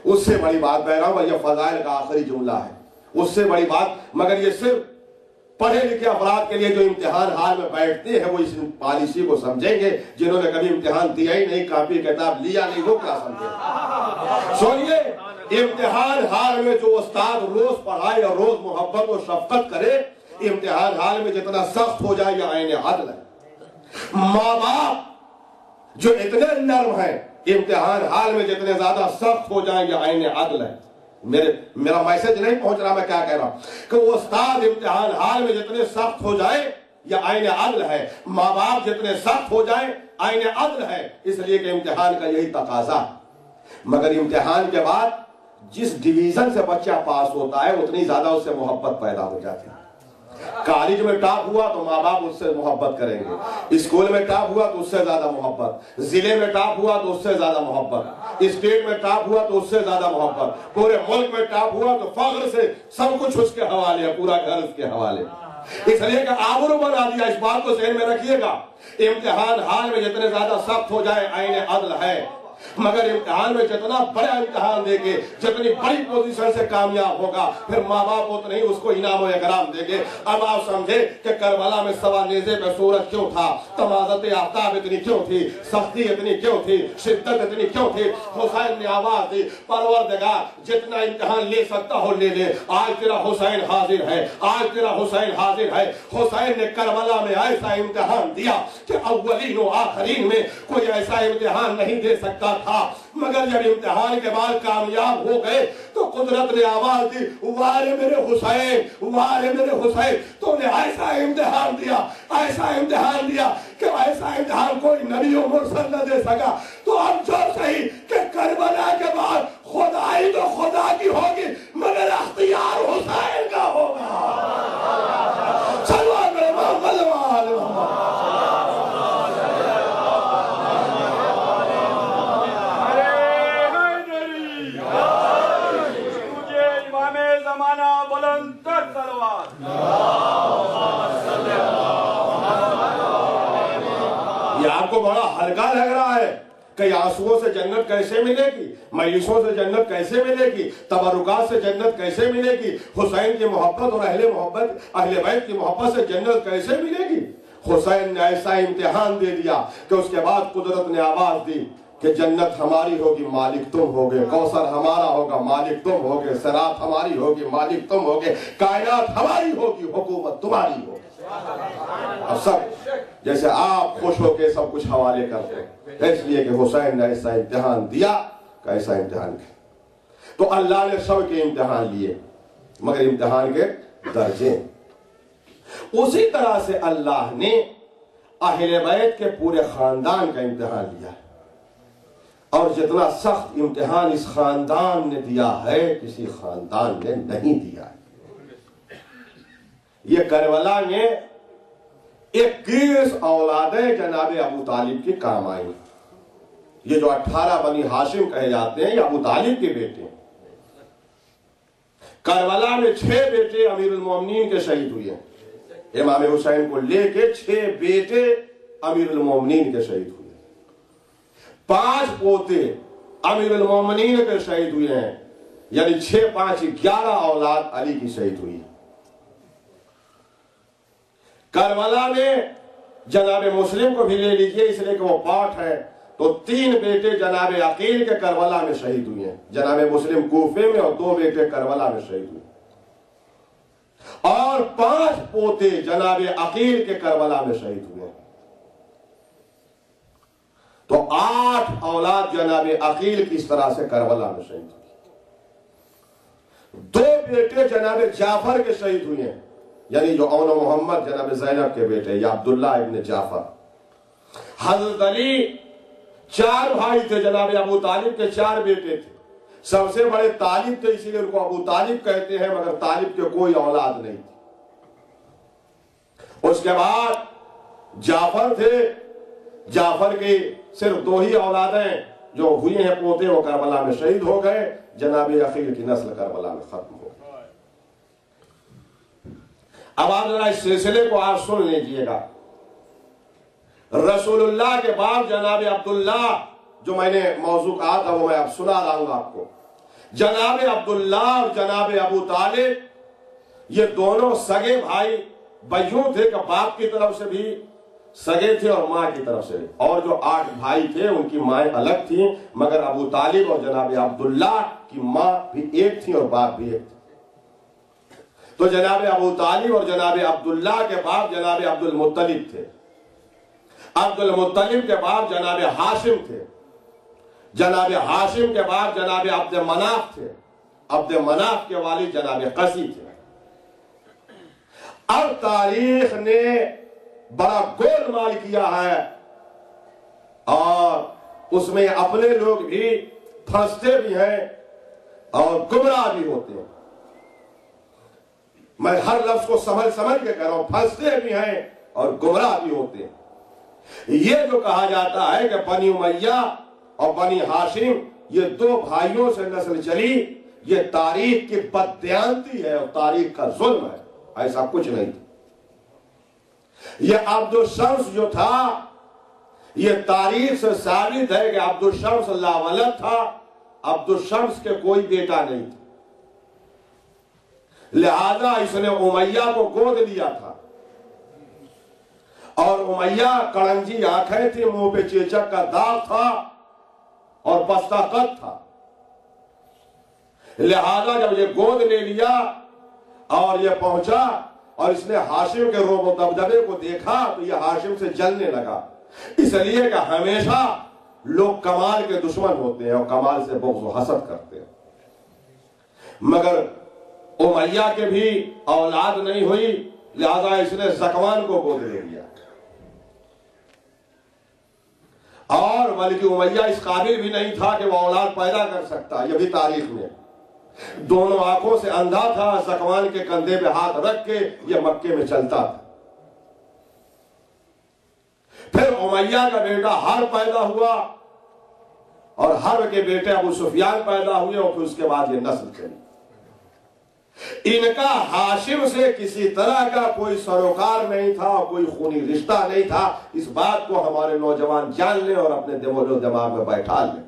اس سے بڑی بات کہہ رہا ہوں، یہ فضائل کا آخری جملہ ہے، اس سے بڑی بات، مگر یہ صرف پڑھے لکھے افراد کے لیے جو امتحان حال میں بیٹھتے ہیں وہ اس پالیسی کو سمجھیں گے، جنہوں نے کبھی امتحان دیا ہی نہیں، کاپی کتاب لیا نہیں، وہ کیا سمجھیں؟ سنیے، امتحان حال میں جو استاد روز پڑھائے اور روز محبت و شفقت کرے، امتحان حال میں جتنا سخت ہو جائے یہ عین عدل ہے۔ ماں باپ جو اتنے نرم ہیں، امتحان حال میں جتنے زیادہ سخت ہو جائیں یہ عین عدل ہے۔ میرا میسج نہیں پہنچ رہا، میں کیا کہہ رہا ہوں کہ وہ استاد امتحان حال میں جتنے سخت ہو جائے یہ عین عدل ہے، ماں باپ جتنے سخت ہو جائیں عین عدل ہے، اس لیے کہ امتحان کا یہی تقاضا ہے۔ مگر امتحان کے بعد جس ڈویژن سے بچہ پاس ہوتا ہے اتنی زیادہ اس سے محبت پیدا ہو جاتی ہے۔ کالج میں ٹاپ ہوا تو ماں باپ اس سے محبت کریں گے، اسکول میں ٹاپ ہوا تو اس سے زیادہ محبت، ضلع میں ٹاپ ہوا تو اس سے زیادہ محبت، اسٹیٹ میں ٹاپ ہوا تو اس سے زیادہ محبت، پورے ملک میں ٹاپ ہوا تو فخر سے سب کچھ اس کے حوالے ہے، پورا گھر اس کے حوالے۔ اس لیے کہ آبرو بنا دیا، اس بات کو ذہن میں رکھیے گا، امتحان حال میں جتنے زیادہ سخت ہو جائے عین عدل ہے، مگر امتحان میں جتنا بڑا امتحان دے گے، جتنی بڑی پوزیشن سے کامیاب ہوگا، پھر ماں باپ اتنے ہی اس کو انعام و اکرام دیں گے۔ اب آپ سمجھے کہ کربلا میں سوا نیزے پہ سورج کیوں تھا، تمازت آفتاب اتنی کیوں تھی، سختی اتنی کیوں تھی، شدت اتنی کیوں تھی؟ حسین نے آواز دی، پروردگار جتنا امتحان لے سکتا ہو لے لے، آج تیرا حسین حاضر ہے، آج تیرا حسین حاضر ہے۔ حسین نے کربلا میں ایسا امتحان دیا کہ اولین و آخرین میں کوئی ایسا امتحان نہیں دے سکتا تھا، مگر جب امتحان کے بعد کامیاب ہو گئے تو قدرت نے آواز دی، وارے میرے حسین، وارے میرے حسین، تو نے ایسا امتحان دیا، ایسا امتحان دیا کہ ایسا امتحان کوئی نبی و مرسل نہ دے سکا۔ تو اب جو صحیح کہ کربلا کے بعد خدائی تو خدا کی ہوگی مگر اختیار حسین کا ہوگا۔ چلو میرے محمد وآل محمد۔ یہ آپ کو بڑا ہلکا لگ رہا ہے کہ آنسوؤں سے جنت کیسے ملے گی، مایوسوں سے جنت کیسے ملے گی، تبرکات سے جنت کیسے ملے گی، حسین کی محبت اور اہل بیت کی محبت سے جنت کیسے ملے گی؟ حسین نے ایسا امتحان دے دیا کہ اس کے بعد قدرت نے آواز دی کہ جنت ہماری ہوگی مالک تم ہوگے، کوثر ہمارا ہوگا مالک تم ہوگے، صراط ہماری ہوگی مالک تم ہوگے، کائنات ہماری ہوگی حکومت تمہاری ہوگی۔ اب سب جیسے آپ خوش ہو کے سب کچھ حوالے کرتے ہیں، اس لیے کہ حسین نے ایسا امتحان دیا کہ ایسا امتحان کیا۔ تو اللہ نے سب کے امتحان لیے مگر امتحان کے درجے، اسی طرح سے اللہ نے اہل بیت کے پورے خاندان کا امتحان لیا ہے، اور جتنا سخت امتحان اس خاندان نے دیا ہے کسی خاندان نے نہیں دیا ہے۔ یہ کربلا میں 21 اولادیں جناب ابو طالب کی کام آئیں۔ یہ جو 18 بنی ہاشم کہے جاتے ہیں یہ ابو طالب کے بیٹے ہیں۔ کربلا میں 6 بیٹے امیر المومنین کے شہید ہوئے ہیں، امام حسین کو لے کے 6 بیٹے امیر المومنین کے شہید ہوئے، 5 پوتے امیر المومنین کے شہید ہوئے ہیں، یعنی 6 5 11 اولاد علی کی شہید ہوئی ہے۔ کربلا میں جناب مسلم کو بھی لے لیجئے اس لیے کہ وہ پاٹ ہے، تو 3 بیٹے جناب عقیل کے کربلا میں شہید ہوئے ہیں، جناب مسلم کوفے میں، اور 2 بیٹے کربلا میں شہید ہوئے، اور 5 پوتے جناب عقیل کے کربلا میں شہید ہوئے ہیں۔ تو 8 اولاد جناب عقیل کی اس طرح سے کربلا میں شہید ہوئی، 2 بیٹے جناب جعفر کے شہید ہوئے ہیں، یعنی جو اون محمد جناب زینب کے بیٹے یا عبداللہ ابن جعفر۔ حضرت علی 4 بھائی تھے، جناب ابو طالب کے 4 بیٹے تھے، سب سے بڑے طالب تھے اسی لیے ان کو ابو طالب کہتے ہیں، مگر طالب کے کوئی اولاد نہیں تھی۔ اس کے بعد جعفر تھے، جعفر کی صرف 2 ہی اولادیں، جو ہوئے ہیں پوتے وہ کربلا میں شہید ہو گئے، جناب عقیل کی نسل کربلا میں ختم ہو گئی۔ اب آپ ذرا اس سلسلے کو آپ سن لیجئے گا۔ رسول اللہ کے بعد جناب عبداللہ، جو میں نے موضوع کہا تھا وہ میں اب سنا رہا ہوں آپ کو، جناب عبداللہ اور جناب ابو طالب یہ دونوں سگے بھائی بھائیوں تھے کہ باپ کی طرف سے بھی سگے تھے اور ماں کی طرف سے بھی، اور جو 8 بھائی تھے ان کی مائیں الگ تھیں، مگر ابو طالب اور جناب عبداللہ کی ماں بھی ایک تھی اور باپ بھی ایک تھے۔ تو جناب ابو طالب اور جناب عبداللہ کے باپ جناب عبد المطلب تھے، عبد المطلب کے باپ جناب ہاشم تھے، جناب ہاشم کے بعد جناب عبد مناف تھے، عبد مناف کے والد جناب قسی تھے۔ اب تاریخ نے بڑا گول مال کیا ہے اور اس میں اپنے لوگ بھی پھنستے بھی ہیں اور گمراہ بھی ہوتے ہیں۔ میں ہر لفظ کو سمجھ کے کہہ رہا ہوں، پھنستے بھی ہیں اور گمراہ بھی ہوتے ہیں۔ یہ جو کہا جاتا ہے کہ بنی امیہ اور بنی ہاشم یہ 2 بھائیوں سے نسل چلی، یہ تاریخ کی بددیانتی ہے اور تاریخ کا ظلم ہے، ایسا کچھ نہیں تھا۔ یہ عبد الشمس جو تھا، یہ تاریخ سے ثابت ہے کہ عبد الشمس لاولد تھا، عبد الشمس کے کوئی بیٹا نہیں تھا، لہذا اس نے امیہ کو گود لیا تھا، اور امیہ کڑنجی آنکھیں تھی، منہ پہ چیچک کا داغ تھا اور بستہ قد تھا، لہذا جب یہ گود لے لیا اور یہ پہنچا اور اس نے ہاشم کے روب و دبدبے کو دیکھا تو یہ ہاشم سے جلنے لگا، اس لیے کہ ہمیشہ لوگ کمال کے دشمن ہوتے ہیں اور کمال سے بغض و حسد کرتے ہیں، مگر امیہ کے بھی اولاد نہیں ہوئی، لہذا اس نے زکوان کو گود لے لیا، اور بلکہ امیہ اس قابل بھی نہیں تھا کہ وہ اولاد پیدا کر سکتا، یہ بھی تاریخ میں دونوں آنکھوں سے اندھا تھا، زکوان کے کندھے پہ ہاتھ رکھ کے یہ مکے میں چلتا تھا۔ پھر امیہ کا بیٹا حرب پیدا ہوا اور حرب کے بیٹے ابو سفیان پیدا ہوئے اور پھر اس کے بعد یہ نسل چلی۔ ان کا ہاشم سے کسی طرح کا کوئی سروکار نہیں تھا، کوئی خونی رشتہ نہیں تھا، اس بات کو ہمارے نوجوان جان لیں اور اپنے دل و دماغ میں بیٹھا لیں،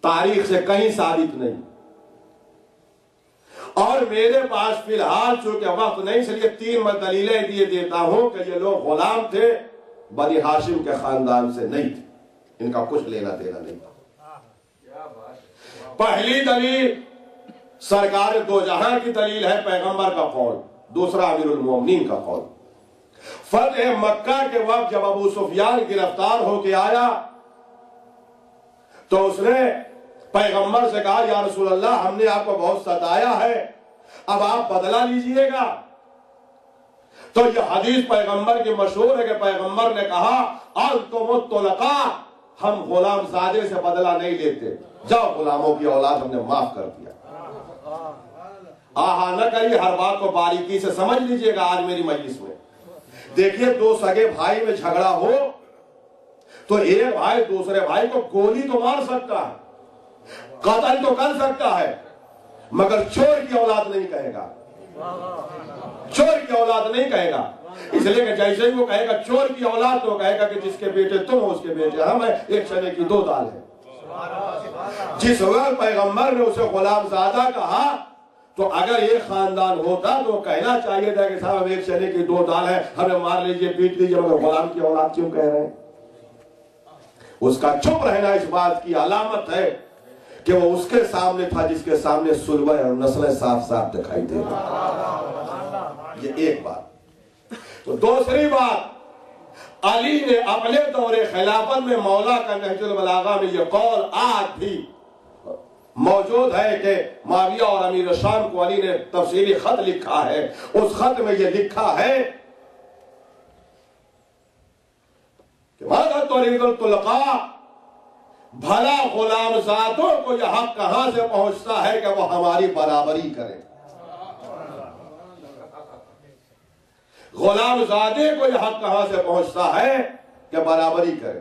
تاریخ سے کہیں ثابت نہیں۔ اور میرے پاس فی الحال چونکہ وقت نہیں، اس لیے 3 میں دلیلیں دیے دیتا ہوں کہ یہ لوگ غلام تھے، بنی ہاشم کے خاندان سے نہیں تھے، ان کا کچھ لینا دینا نہیں تھا۔ پہلی دلیل سرکار دو جہاں کی دلیل ہے، پیغمبر کا قول، دوسرا امیر المومنین کا قول۔ فتح مکہ کے وقت جب ابو سفیان گرفتار ہو کے آیا تو اس نے پیغمبر سے کہا، یا رسول اللہ ہم نے آپ کو بہت ستایا ہے، اب آپ بدلہ لیجئے گا۔ تو یہ حدیث پیغمبر کی مشہور ہے کہ پیغمبر نے کہا، انتم الطلقاء، ہم غلام زادے سے بدلہ نہیں لیتے، جاؤ غلاموں کی اولاد ہم نے معاف کر دیا۔ آہا نہ کریے، ہر بات کو باریکی سے سمجھ لیجئے گا آج میری مجلس میں۔ دیکھیے 2 سگے بھائی میں جھگڑا ہو تو ایک بھائی دوسرے بھائی کو گولی تو مار سکتا ہے، قتل تو کر سکتا ہے، مگر چور کی اولاد نہیں کہے گا، چور کی اولاد نہیں کہے گا، اس لیے کہ جیسے ہی وہ کہے گا چور کی اولاد تو کہے گا کہ جس کے بیٹے تم ہو اس کے بیٹے ہم ہیں، ایک چنے کی 2 دال ہے۔ جس وقت پیغمبر نے اسے غلام زادہ کہا تو اگر ایک خاندان ہوتا تو کہنا چاہیے تھا کہ صاحب ایک چنے کی 2 دال ہے، ہمیں مار لیجئے پیٹ لیجئے، مگر غلام کی اولاد کیوں کہہ رہے ہیں؟ اس کا چپ رہنا اس بات کی علامت ہے کہ وہ اس کے سامنے تھا جس کے سامنے سلوہ اور نسلیں صاف صاف دکھائی دے رہی۔ یہ ایک بات۔ تو دوسری بات، علی نے اپنے دور خلافت میں مولا کا نہج البلاغہ میں یہ قول آج بھی موجود ہے کہ معاویہ اور امیر شام کو علی نے تفصیلی خط لکھا ہے، اس خط میں یہ لکھا ہے کہ ماذا تريد الطلقاء، بھلا غلام زادوں کو یہ حق کہاں سے پہنچتا ہے کہ وہ ہماری برابری کریں؟ غلام زادے کو یہ حق کہاں سے پہنچتا ہے کہ برابری کریں؟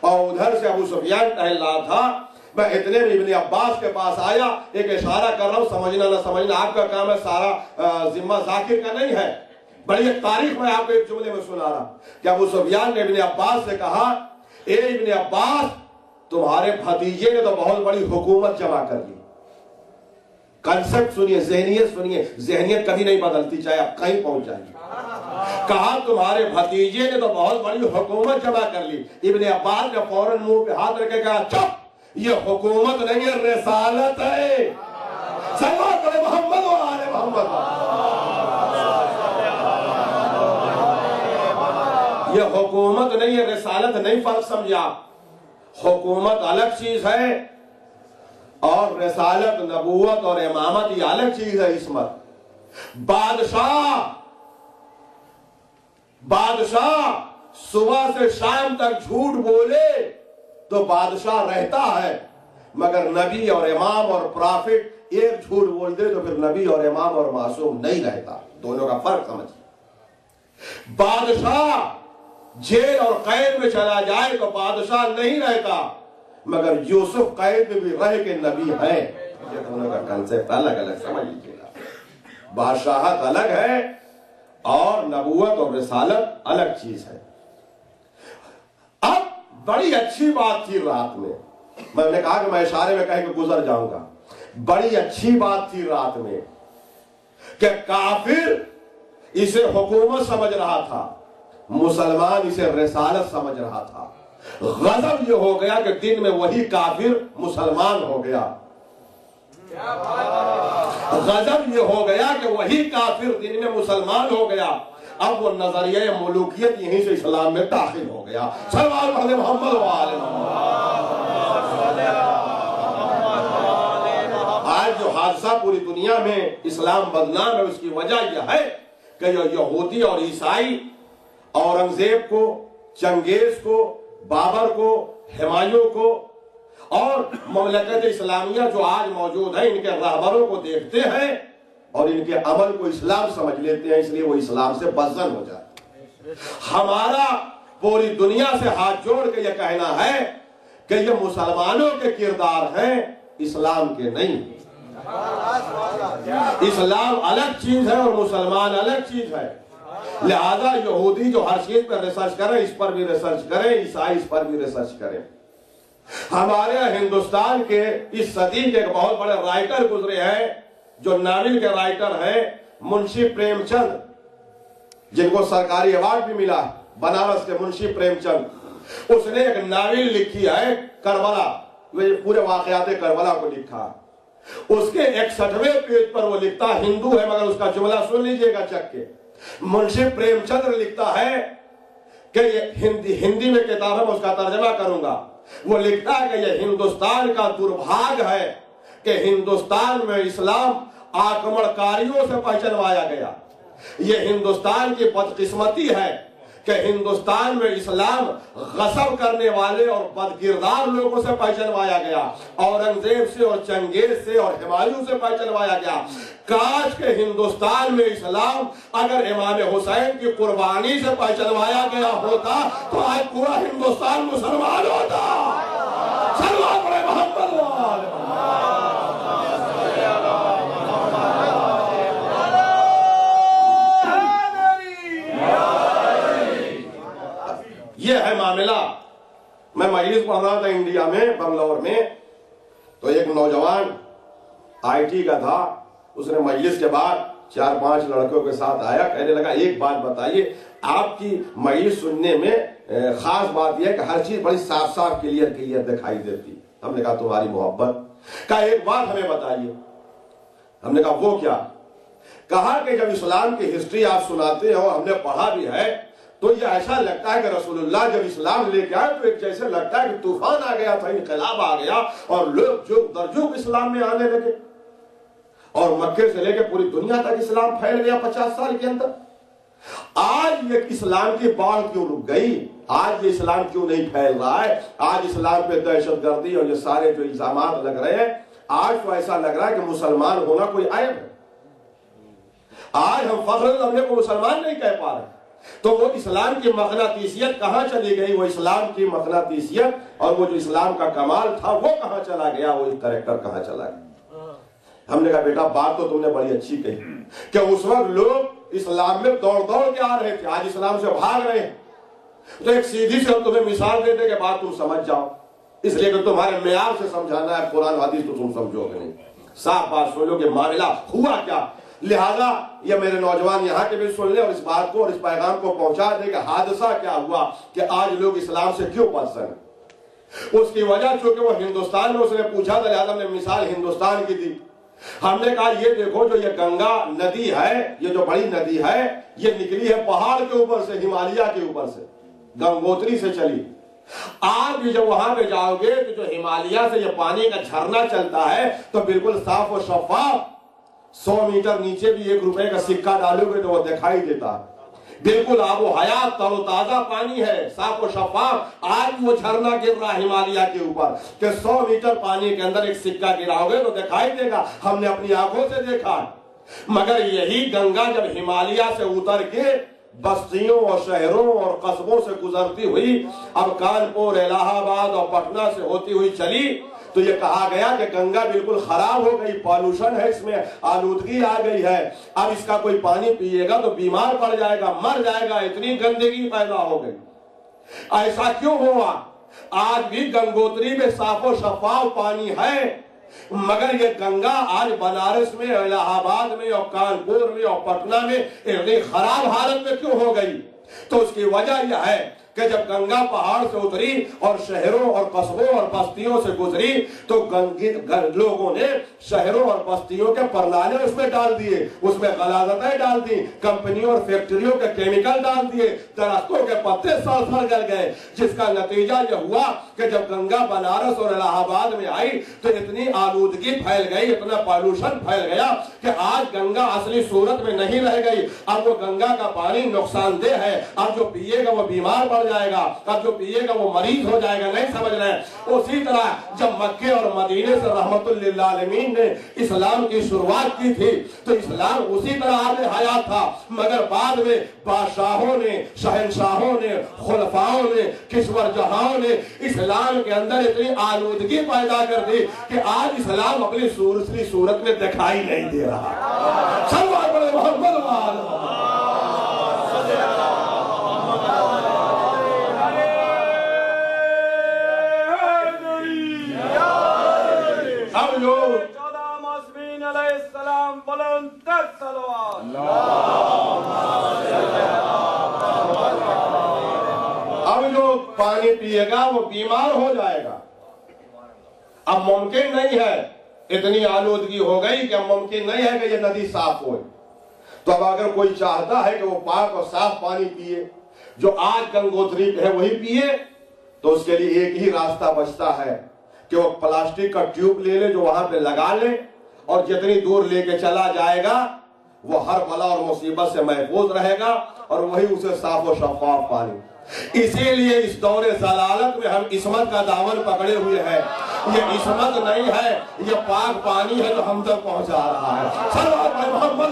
اور ادھر سے ابو سفیان ٹہل رہا تھا. میں اتنے میں ابن عباس کے پاس آیا, ایک اشارہ کر رہا ہوں, سمجھنا نہ سمجھنا آپ کا کام ہے, سارا ذمہ ذاکر کا نہیں ہے. بڑی ایک تاریخ میں آپ کو ایک جملے میں سنا رہا کہ ابو سفیان نے ابن عباس سے کہا, اے ابن عباس, تمہارے بھتیجے نے تو بہت بڑی حکومت جمع کر لی. کنسپٹ سنیے, ذہنیت سنیے, ذہنیت کبھی نہیں بدلتی چاہے آپ کہیں پہنچ جائیں. کہا تمہارے بھتیجے نے تو بہت بڑی حکومت جمع کر لی. ابن عباس نے فوراً منہ پہ ہاتھ رکھ کے کہا, چپ, یہ حکومت نہیں ہے, رسالت ہے. صلوات علی محمد و آل محمد. یہ حکومت نہیں ہے, رسالت نہیں. فرق سمجھا, حکومت الگ چیز ہے اور رسالت, نبوت اور امامت یہ الگ چیز ہے. عصمت, بادشاہ صبح سے شام تک جھوٹ بولے تو بادشاہ رہتا ہے, مگر نبی اور امام اور پرافٹ ایک جھوٹ بول دے تو پھر نبی اور امام اور معصوم نہیں رہتا. دونوں کا فرق سمجھیں. بادشاہ جیل اور قید میں چلا جائے تو بادشاہ نہیں رہتا, مگر یوسف قید میں بھی رہ کے نبی ہے. یہ دونوں کا کنسپٹ الگ الگ سمجھ لیجیے گا. بادشاہت الگ ہے اور نبوت اور رسالت الگ چیز ہے. اب بڑی اچھی بات تھی رات میں نے کہا کہ میں اشارے میں کہہ کے گزر جاؤں گا. بڑی اچھی بات تھی رات میں کہ کافر اسے حکومت سمجھ رہا تھا, مسلمان اسے رسالت سمجھ رہا تھا. غضب یہ ہو گیا کہ دن میں وہی کافر مسلمان ہو گیا. غضب یہ ہو گیا کہ وہی کافر دن میں مسلمان ہو گیا. اب وہ نظریہ ملوکیت یہیں سے اسلام میں داخل ہو گیا. صلوات علی محمد و آل محمد. آج جو حادثہ پوری دنیا میں اسلام بدنام ہے, اس کی وجہ یہ ہے کہ یہودی اور عیسائی اورنگزیب کو, چنگیز کو, بابر کو, ہمایوں کو اور مملکت اسلامیہ جو آج موجود ہے, ان کے رہبروں کو دیکھتے ہیں اور ان کے عمل کو اسلام سمجھ لیتے ہیں, اس لیے وہ اسلام سے بدزن ہو جاتے. ہمارا پوری دنیا سے ہاتھ جوڑ کے یہ کہنا ہے کہ یہ مسلمانوں کے کردار ہیں, اسلام کے نہیں. اسلام الگ چیز ہے اور مسلمان الگ چیز ہے. لہذا یہودی جو ہر چیز پر ریسرچ کریں, اس پر بھی ریسرچ کریں, عیسائی اس پر بھی ریسرچ کریں. ہمارے ہندوستان کے اس صدی کے ایک بہت بڑے رائٹر گزرے ہیں جو ناول کے رائٹر ہیں, منشی پریم چند, جن کو سرکاری ایوارڈ بھی ملا, بنارس کے منشی پریم چند. اس نے ایک ناول لکھی ہے کربلا, پورے واقعات کربلا کو لکھا. اس کے 61ویں پیج پر وہ لکھتا, ہندو ہے مگر اس کا جملہ سن لیجئے گا چک کے. منشی پریم چندر لکھتا ہے کہ یہ ہندی میں کتاب ہے, میں اس کا ترجمہ کروں گا. وہ لکھتا ہے کہ یہ ہندوستان کا دربھاگ ہے کہ ہندوستان میں اسلام آکمڑ کاریوں سے پہچانوایا گیا. یہ ہندوستان کی بدقسمتی ہے کہ ہندوستان میں اسلام غصب کرنے والے اور بدکردار لوگوں سے پہچانوایا گیا, اورنگزیب سے اور چنگیز سے اور ہمایوں سے پہچانوایا گیا. کاش کہ ہندوستان میں اسلام اگر امام حسین کی قربانی سے پہچانوایا گیا ہوتا تو آج پورا ہندوستان مسلمان ہوتا. صلوات علی محمد و آل محمد. یہ ہے معاملہ. میں مجلس پڑھ رہا تھا انڈیا میں, بنگلور میں, تو ایک نوجوان آئی ٹی کا تھا. اس نے مجلس کے بعد 4-5 لڑکوں کے ساتھ آیا, کہنے لگا ایک بات بتائیے, آپ کی مجلس سننے میں خاص بات یہ ہے کہ ہر چیز بڑی صاف صاف کلیئر دکھائی دیتی. ہم نے کہا تمہاری محبت. کہا ایک بات ہمیں بتائیے. ہم نے کہا وہ کیا؟ کہا کہ جب اسلام کی ہسٹری آپ سناتے ہو, ہم نے پڑھا بھی ہے, تو یہ ایسا لگتا ہے کہ رسول اللہ جب اسلام لے کے آئے تو ایک جیسے لگتا ہے کہ طوفان آ گیا تھا, انقلاب آ گیا اور لوگ جگ در جگ اسلام میں آنے لگے, اور مکے سے لے کے پوری دنیا تک اسلام پھیل گیا 50 سال کے اندر. آج یہ اسلام کی باڑھ کیوں رک گئی؟ آج یہ اسلام کیوں نہیں پھیل رہا ہے؟ آج اسلام پہ دہشت گردی اور یہ سارے جو الزامات لگ رہے ہیں, آج تو ایسا لگ رہا ہے کہ مسلمان ہونا کوئی عیب ہے. آج ہم فخر اپنے کو مسلمان نہیں کہہ پا رہے. تو وہ اسلام کی مقناطیسیت کہاں چلی گئی؟ وہ اسلام کی مقناطیسیت اور وہ جو اسلام کا کمال تھا وہ کہاں چلا گیا؟ وہ کریکٹر کہاں چلا گیا؟ ہم نے کہا بیٹا بات تو تم نے بڑی اچھی کہی کہ اس وقت لوگ اسلام میں دوڑ دوڑ کے آ رہے تھے، آج اسلام سے بھاگ رہے ہیں۔ تو ایک سیدھی سے ہم تمہیں مثال دیتے کہ بات تم سمجھ جاؤ، اس لیے کہ تمہارے معیار سے سمجھانا ہے، قرآن حدیث تو تم سمجھو گے نہیں، صاف بات سنو کہ معاملہ ہوا کیا۔ لہذا یہ میرے نوجوان یہاں کے بھی سن لیں اور اس بات کو اور اس پیغام کو پہنچا دیں کہ حادثہ کیا ہوا کہ آج لوگ اسلام سے کیوں پسند ہیں۔ اس کی وجہ چونکہ وہ ہندوستان میں اس نے پوچھا تھا، لہذا ہم نے مثال ہندوستان کی دی۔ ہم نے کہا یہ دیکھو جو یہ گنگا ندی ہے، یہ جو بڑی ندی ہے، یہ نکلی ہے پہاڑ کے اوپر سے، ہمالیہ کے اوپر سے، گنگوتری سے چلی۔ آج بھی جب وہاں پہ جاؤ گے تو جو ہمالیہ سے یہ پانی کا جھرنا چلتا ہے تو بالکل صاف و شفاف، 100 میٹر نیچے بھی 1 روپے کا سکہ ڈالو گے تو وہ دکھائی دیتا ہے، بالکل آب و حیات تر و تازہ پانی ہے، صاف و شفاف۔ آج وہ جھرنا گر رہا ہمالیہ کے اوپر کہ 100 میٹر پانی کے اندر ایک سکہ گراؤ گے تو دکھائی دے گا، ہم نے اپنی آنکھوں سے دیکھا۔ مگر یہی گنگا جب ہمالیہ سے اتر کے بستیوں اور شہروں اور قصبوں سے گزرتی ہوئی اب کانپور، الہ آباد اور پٹنہ سے ہوتی ہوئی چلی تو یہ کہا گیا کہ گنگا بالکل خراب ہو گئی، پالوشن ہے، اس میں آلودگی آ گئی ہے، اب اس کا کوئی پانی پیے گا تو بیمار پڑ جائے گا، مر جائے گا، اتنی گندگی پیدا ہو گئی۔ ایسا کیوں ہوا؟ آج بھی گنگوتری میں صاف و شفاف پانی ہے، مگر یہ گنگا آج بنارس میں، الہ آباد میں اور کانپور میں اور پٹنہ میں اتنی خراب حالت میں کیوں ہو گئی؟ تو اس کی وجہ یہ ہے کہ جب گنگا پہاڑ سے اتری اور شہروں اور قصبوں اور بستیوں سے گزری تو لوگوں نے شہروں اور بستیوں کے پرنالے اس میں ڈال دیے، اس میں غلاظتیں ڈال دی، کمپنیوں اور فیکٹریوں کے کیمیکل ڈال دیے، درختوں کے پتے سڑ گل گئے، جس کا نتیجہ یہ ہوا کہ جب گنگا بنارس اور الہ آباد میں آئی تو اتنی آلودگی پھیل گئی، اتنا پالوشن پھیل گیا کہ آج گنگا اصلی صورت میں نہیں رہ گئی۔ اب وہ گنگا کا پانی نقصان دہ ہے، اب جو پیے گا وہ بیمار پڑ جائے گا، اب جو پیے گا وہ مریض ہو جائے گا، نہیں سمجھ رہے ہیں؟ اسی طرح جب مکے اور مدینے سے رحمت للعالمین نے اسلام کی شروعات کی تھی تو اسلام اسی طرح آب حیات تھا، مگر بعد میں بادشاہوں نے، شہنشاہوں نے، خلفاؤں نے، کشور جہاں نے اسلام کے اندر اتنی آلودگی پیدا کر دی کہ آج اسلام اپنی صورت میں دکھائی نہیں دے رہا۔ سلوات پڑھیں محمد اب جو 14 معصومین علیہ السلام بلند تر صلوات، اب جو پانی پیے گا وہ بیمار ہو جائے گا۔ اب ممکن نہیں ہے، اتنی آلودگی ہو گئی کہ اب ممکن نہیں ہے کہ یہ ندی صاف ہوئے۔ تو اب اگر کوئی چاہتا ہے کہ وہ پاک اور صاف پانی پیے جو آج گنگوتری پہ ہے وہی پیے تو اس کے لیے ایک ہی راستہ بچتا ہے کہ وہ پلاسٹک کا ٹیوب لے لے جو وہاں پہ لگا لے اور جتنی دور لے کے چلا جائے گا وہ ہر بلا اور مصیبت سے محفوظ رہے گا اور وہی اسے صاف و شفاف پانی۔ اسی لیے اس دور ضلالت میں ہم عصمت کا دامن پکڑے ہوئے ہیں، یہ عصمت نہیں ہے، یہ پاک پانی ہے جو ہم تک پہنچا رہا ہے۔ صلوات پڑھیں محمد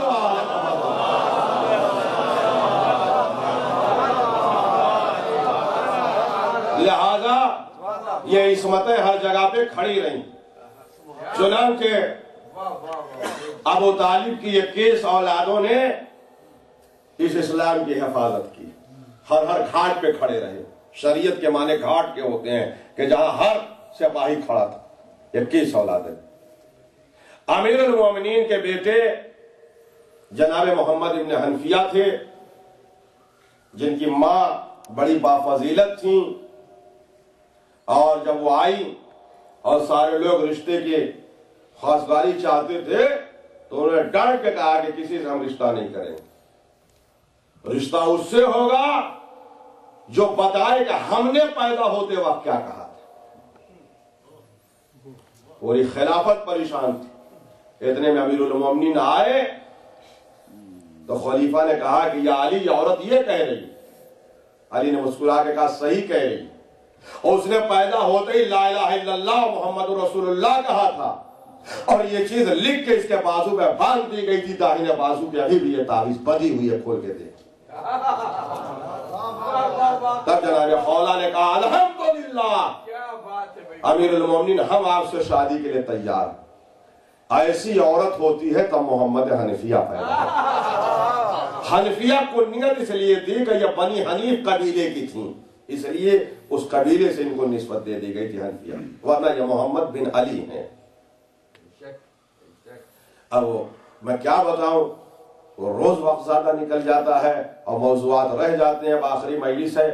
لہذا یہ عصمتیں ہر جگہ پہ کھڑی رہیں۔ چنانچہ ابو طالب کی 21 اولادوں نے اس اسلام کی حفاظت کی، ہر گھاٹ پہ کھڑے رہے۔ شریعت کے معنی گھاٹ کے ہوتے ہیں کہ جہاں ہر سپاہی کھڑا تھا۔ 21 اولادیں۔ امیر المومنین کے بیٹے جناب محمد ابن حنفیہ تھے جن کی ماں بڑی بافضیلت تھیں، اور جب وہ آئی اور سارے لوگ رشتے کی خواستگاری چاہتے تھے تو انہوں نے ڈانٹ کے کہا کہ کسی سے ہم رشتہ نہیں کریں گے، رشتہ اس سے ہوگا جو بتائے کہ ہم نے پیدا ہوتے وقت کیا کہا تھا۔ پوری خلافت پریشان تھی۔ اتنے میں امیر المومنین آئے تو خلیفہ نے کہا کہ یا علی یہ عورت یہ کہہ رہی۔ علی نے مسکرا کے کہا صحیح کہہ رہی، اور اس نے پیدا ہوتے ہی لا الہ الا اللہ محمد رسول اللہ کہا تھا، اور یہ چیز لکھ کے اس کے بازو پہ باندھ دی گئی تھی، داہنے بازو پہ ابھی بھی یہ تعویذ بدی ہوئی ہے، کھول کے دیکھ۔ تب جناب خولا نے کہا الحمدللہ امیر المومنین ہم آپ سے شادی کے لیے تیار. ایسی عورت ہوتی ہے تب محمد حنفیہ پیدا. حنفیہ کنیت اس لیے دی کہ یہ بنی حنیف قبیلے کی تھیں، اس لیے اس قبیلے سے ان کو نسبت دے دی گئی تھی حنفیہ، ورنہ یہ محمد بن علی ہیں. اب میں کیا بتاؤں، روز وقت زیادہ نکل جاتا ہے اور موضوعات رہ جاتے ہیں. اب آخری مجلس ہے،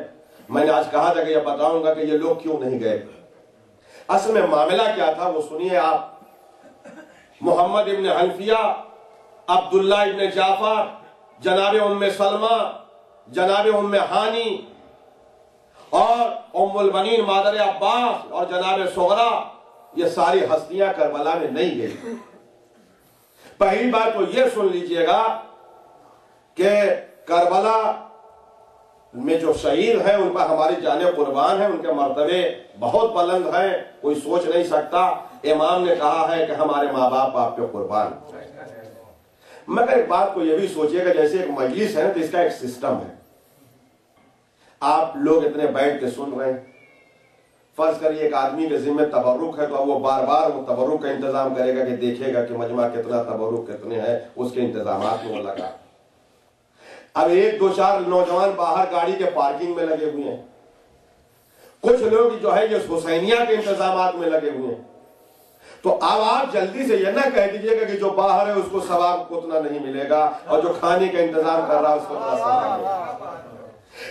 میں نے آج کہا تھا کہ یہ بتاؤں گا کہ یہ لوگ کیوں نہیں گئے. اصل میں معاملہ کیا تھا وہ سنیے آپ. محمد ابن حنفیہ، عبداللہ ابن جعفر، جناب ام سلمہ، جناب ام ہانی اور ام البنین مادر عباس اور جناب صغرا، یہ ساری ہستیاں کربلا میں نہیں گئی. پہلی بات تو یہ سن لیجئے گا کہ کربلا میں جو شہید ہیں ان پر ہماری جانیں قربان ہیں، ان کے مرتبے بہت بلند ہیں، کوئی سوچ نہیں سکتا. امام نے کہا ہے کہ ہمارے ماں باپ آپ پہ قربان. مگر ایک بات کو یہ بھی سوچئے گا، جیسے ایک مجلس ہے تو اس کا ایک سسٹم ہے. آپ لوگ اتنے بیٹھ کے سن رہے ہیں، فرض کریے ایک آدمی کے ذمہ تبرک ہے تو وہ بار بار وہ تبرک کا انتظام کرے گا کہ دیکھے گا کہ مجمع کتنا تبرک کتنے ہیں، اس کے انتظامات میں وہ لگا. اب ایک دو چار نوجوان باہر گاڑی کے پارکنگ میں لگے ہوئے ہیں، کچھ لوگ جو ہے یہ حسینیہ کے انتظامات میں لگے ہوئے ہیں. تو اب آپ جلدی سے یہ نہ کہہ دیجئے گا کہ جو باہر ہے اس کو ثواب اتنا نہیں ملے گا اور جو کھانے کا انتظام کر رہا ہے اس کو اتنا ثواب ملے گا.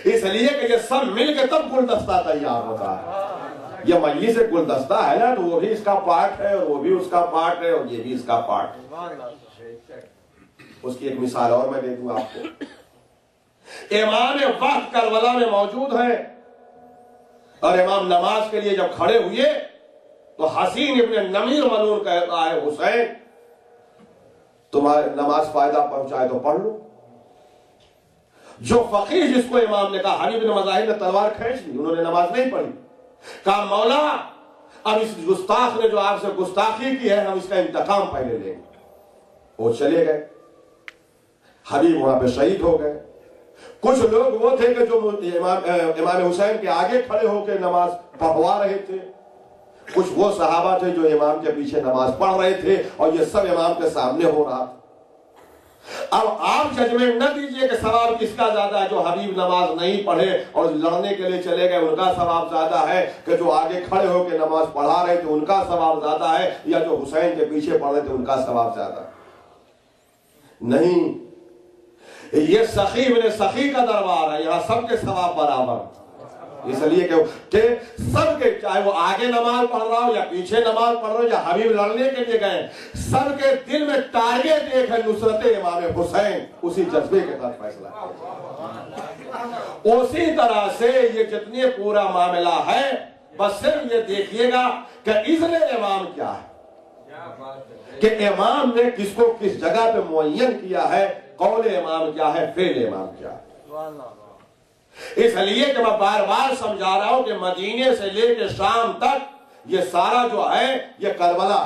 اس لیے کہ یہ سب مل کے تب گلدستہ تیار ہوتا ہے. یہ مجلس ایک گلدستہ ہے نا، تو وہ بھی اس کا پارٹ ہے اور وہ بھی اس کا پارٹ ہے اور یہ بھی اس کا پارٹ ہے. اس کی ایک مثال اور میں دے دوں آپ کو. امام وقت کربلا میں موجود ہیں اور امام نماز کے لیے جب کھڑے ہوئے تو حسین ابن نمیر ملعون کہتا ہے حسین تمہاری نماز فائدہ پہنچائے تو پڑھ لو. جو فقیہ جس کو امام نے کہا، حبیب بن مظاہر نے تلوار کھینچ لی، انہوں نے نماز نہیں پڑھی. کہا مولا اب اس گستاخ نے جو آپ سے گستاخی کی ہے ہم اس کا انتقام پہلے لیں گے. وہ چلے گئے، حبیب وہاں پہ شہید ہو گئے. کچھ لوگ وہ تھے کہ جو امام حسین کے آگے کھڑے ہو کے نماز پڑھوا رہے تھے، کچھ وہ صحابہ تھے جو امام کے پیچھے نماز پڑھ رہے تھے اور یہ سب امام کے سامنے ہو رہا تھا. اب آپ ججمنٹ نہ دیجئے کہ ثواب کس کا زیادہ ہے، جو حبیب نماز نہیں پڑھے اور لڑنے کے لیے چلے گئے ان کا ثواب زیادہ ہے، کہ جو آگے کھڑے ہو کے نماز پڑھا رہے تھے ان کا ثواب زیادہ ہے، یا جو حسین کے پیچھے پڑھ رہے تھے ان کا ثواب زیادہ ہے. نہیں، یہ سخی ابن سخی کا دربار ہے، یہاں سب کے ثواب برابر. اس لیے کہ سب کے، چاہے وہ آگے نماز پڑھ رہا ہو یا پیچھے نماز پڑھ رہا ہو یا حبیب لڑنے کے لیے گئے، سب کے دل میں ٹارگیٹ ایک ہے، نصرت امام حسین. اسی جذبے کے ساتھ فیصلہ اسی طرح سے یہ جتنی پورا معاملہ ہے، بس صرف یہ دیکھیے گا کہ اذن امام کیا ہے، کہ امام نے کس کو کس جگہ پہ معین کیا ہے، قول امام کیا ہے، فعل امام کیا ہے. اس لیے کہ میں بار بار سمجھا رہا ہوں کہ مدینے سے لے کے شام تک یہ سارا جو ہے یہ کربلا،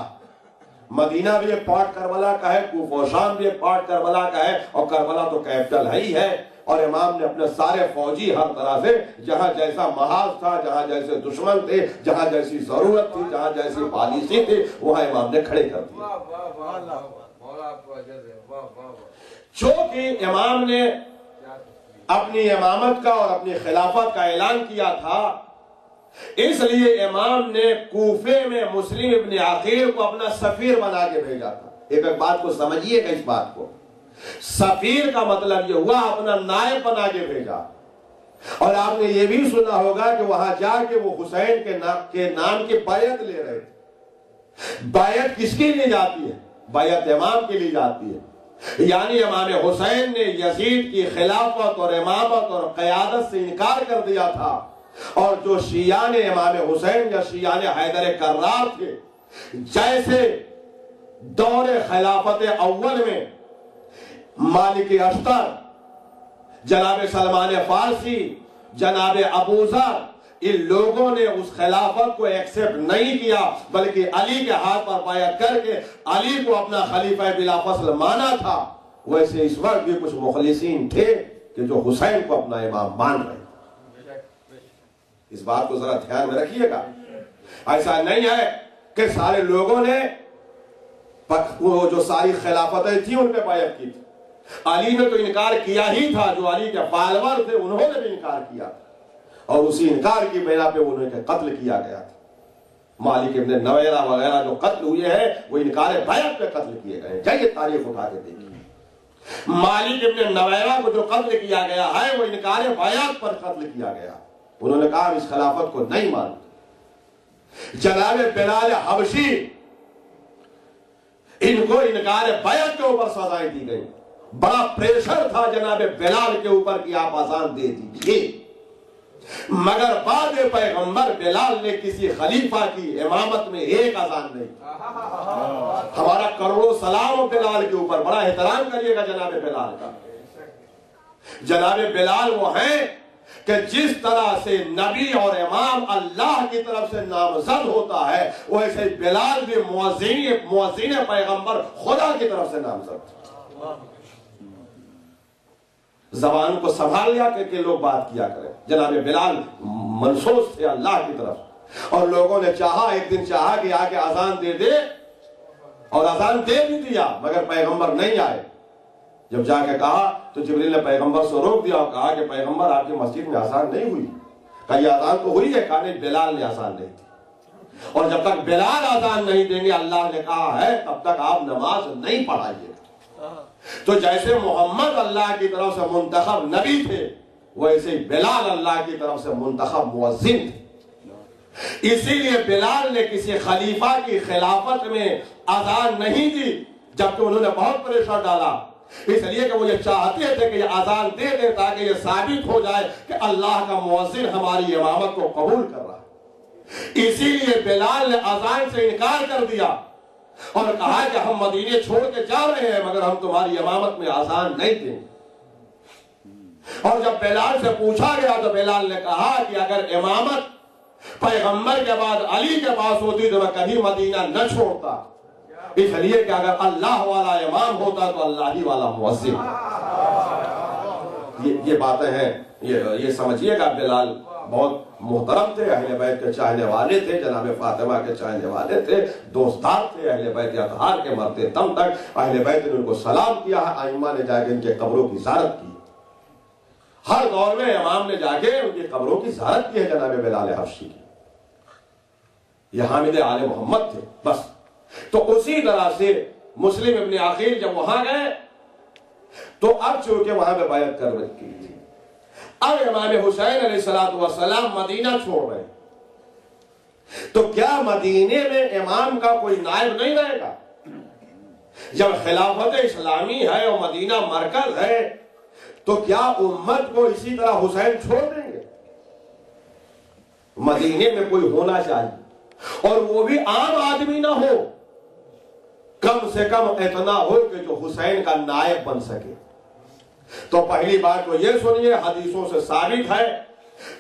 مدینہ بھی ایک پارٹ کربلا کا ہے، کوفہ و شام بھی ایک پارٹ کربلا کا ہے، اور کربلا تو کیپٹل ہے ہی ہے. اور امام نے اپنے سارے فوجی ہر طرح سے جہاں جیسا محاذ تھا، جہاں جیسے دشمن تھے، جہاں جیسی ضرورت تھی، جہاں جیسی پالیسی تھی، وہاں امام نے کھڑے کر دیا. چونکہ امام نے اپنی امامت کا اور اپنی خلافت کا اعلان کیا تھا، اس لیے امام نے کوفے میں مسلم ابن عقیل کو اپنا سفیر بنا کے بھیجا تھا. ایک بات کو سمجھیے گا، اس بات کو، سفیر کا مطلب یہ ہوا اپنا نائب بنا کے بھیجا. اور آپ نے یہ بھی سنا ہوگا کہ وہاں جا کے وہ حسین کے نام کی بیعت لے رہے تھے. بیعت کس کی لی جاتی ہے؟ بیعت امام کی لی جاتی ہے. یعنی امام حسین نے یزید کی خلافت اور امامت اور قیادت سے انکار کر دیا تھا، اور جو شیعان امام حسین یا شیعان حیدر کرار تھے، جیسے دور خلافت اول میں مالک اشتر، جناب سلمان فارسی، جناب ابو ذر، ان لوگوں نے اس خلافت کو ایکسپٹ نہیں کیا، بلکہ علی کے ہاتھ پر بیعت کر کے علی کو اپنا خلیفہ بلا فصل مانا تھا. ویسے اس وقت بھی کچھ مخلصین تھے کہ جو حسین کو اپنا امام مان رہے. اس بات کو ذرا دھیان میں رکھیے گا. ایسا نہیں ہے کہ سارے لوگوں نے وہ جو ساری خلافتیں تھیں ان پہ بیعت کی تھی. علی نے تو انکار کیا ہی تھا، جو علی کے فالور تھے انہوں نے بھی انکار کیا تھا، اور اسی انکار کی بنا پہ انہیں قتل کیا گیا تھا. مالک ابن نویرہ وغیرہ جو قتل ہوئے ہیں وہ انکار بیعت پہ قتل کیے گئے. جائیے تاریخ اٹھا کے دیکھیے. مالک ابن نویرہ کو جو قتل کیا گیا ہے وہ انکار بیعت پر قتل کیا گیا. انہوں نے کہا اس خلافت کو نہیں مانتے. جناب بلال حبشی ان کو انکار بیعت کے اوپر سزائیں دی گئی. بڑا پریشر تھا جناب بلال کے اوپر کہ آپ اذان دے دیجئے، مگر بعد پیغمبر بلال نے کسی خلیفہ کی امامت میں ایک اذان نہیں. ہمارا کروڑوں سلام بلال کے اوپر، بڑا احترام کریے گا جناب بلال کا. جناب بلال وہ ہیں کہ جس طرح سے نبی اور امام اللہ کی طرف سے نامزد ہوتا ہے ویسے بلال بھی مؤذن پیغمبر خدا کی طرف سے نامزد. زبان کو سنبھال لیا کہ لوگ بات کیا کریں. جناب بلال منصوص تھے اللہ کی طرف، اور لوگوں نے چاہا، ایک دن چاہا کہ آ کے اذان دے دے، اور اذان دے بھی دیا، مگر پیغمبر نہیں آئے. جب جا کے کہا تو جبریل نے پیغمبر سے روک دیا اور کہا کہ پیغمبر آپ کی مسجد میں اذان نہیں ہوئی. کہا یہ اذان تو ہوئی ہے. کہا نہیں، بلال نے اذان نہیں دی، اور جب تک بلال اذان نہیں دیں گے اللہ نے کہا ہے تب تک آپ نماز نہیں پڑھائیے. تو جیسے محمد اللہ کی طرف سے منتخب نبی تھے ویسے بلال اللہ کی طرف سے منتخب مؤذن تھے. اسی لیے بلال نے کسی خلیفہ کی خلافت میں اذان نہیں دی، جبکہ انہوں نے بہت پریشر ڈالا، اس لیے کہ وہ یہ چاہتے تھے کہ یہ اذان دے دے تاکہ یہ ثابت ہو جائے کہ اللہ کا مؤذن ہماری امامت کو قبول کر رہا ہے. اسی لیے بلال نے اذان سے انکار کر دیا اور کہا کہ ہم مدینے چھوڑ کے جا رہے ہیں مگر ہم تمہاری امامت میں اذان نہیں دیں. اور جب بلال سے پوچھا گیا تو بلال نے کہا کہ اگر امامت پیغمبر کے بعد علی کے پاس ہوتی تو میں کبھی مدینہ نہ چھوڑتا، اس لیے کہ اگر اللہ والا امام ہوتا تو اللہ ہی والا مؤذن. یہ باتیں ہیں، یہ سمجھیے گا. بلال بہت محترم تھے، اہل بیت کے چاہنے والے تھے، جناب فاطمہ کے چاہنے والے تھے، دوستدار تھے اہل بیت اطہار کے مرتے دم تک. اہل بیت نے ان کو سلام کیا ہے، ائمہ نے جا کے ان کے قبروں کی زیارت کی. ہر دور میں امام نے جا کے ان کی قبروں کی زیارت کی ہے جناب بلال حبشی کی. یہ حامد آل محمد تھے. بس تو اسی طرح سے مسلم ابن عقیل جب وہاں گئے تو اب چونکہ وہاں پہ بیعت کر رکھی تھی، اب امام حسین علیہ السلام مدینہ چھوڑ رہے، تو کیا مدینے میں امام کا کوئی نائب نہیں رہے گا؟ جب خلافت اسلامی ہے اور مدینہ مرکز ہے تو کیا امت کو اسی طرح حسین چھوڑ دیں گے؟ مدینے میں کوئی ہونا چاہیے، اور وہ بھی عام آدمی نہ ہو، کم سے کم اتنا ہو کہ جو حسین کا نائب بن سکے. تو پہلی بات تو یہ سنیے، حدیثوں سے ثابت ہے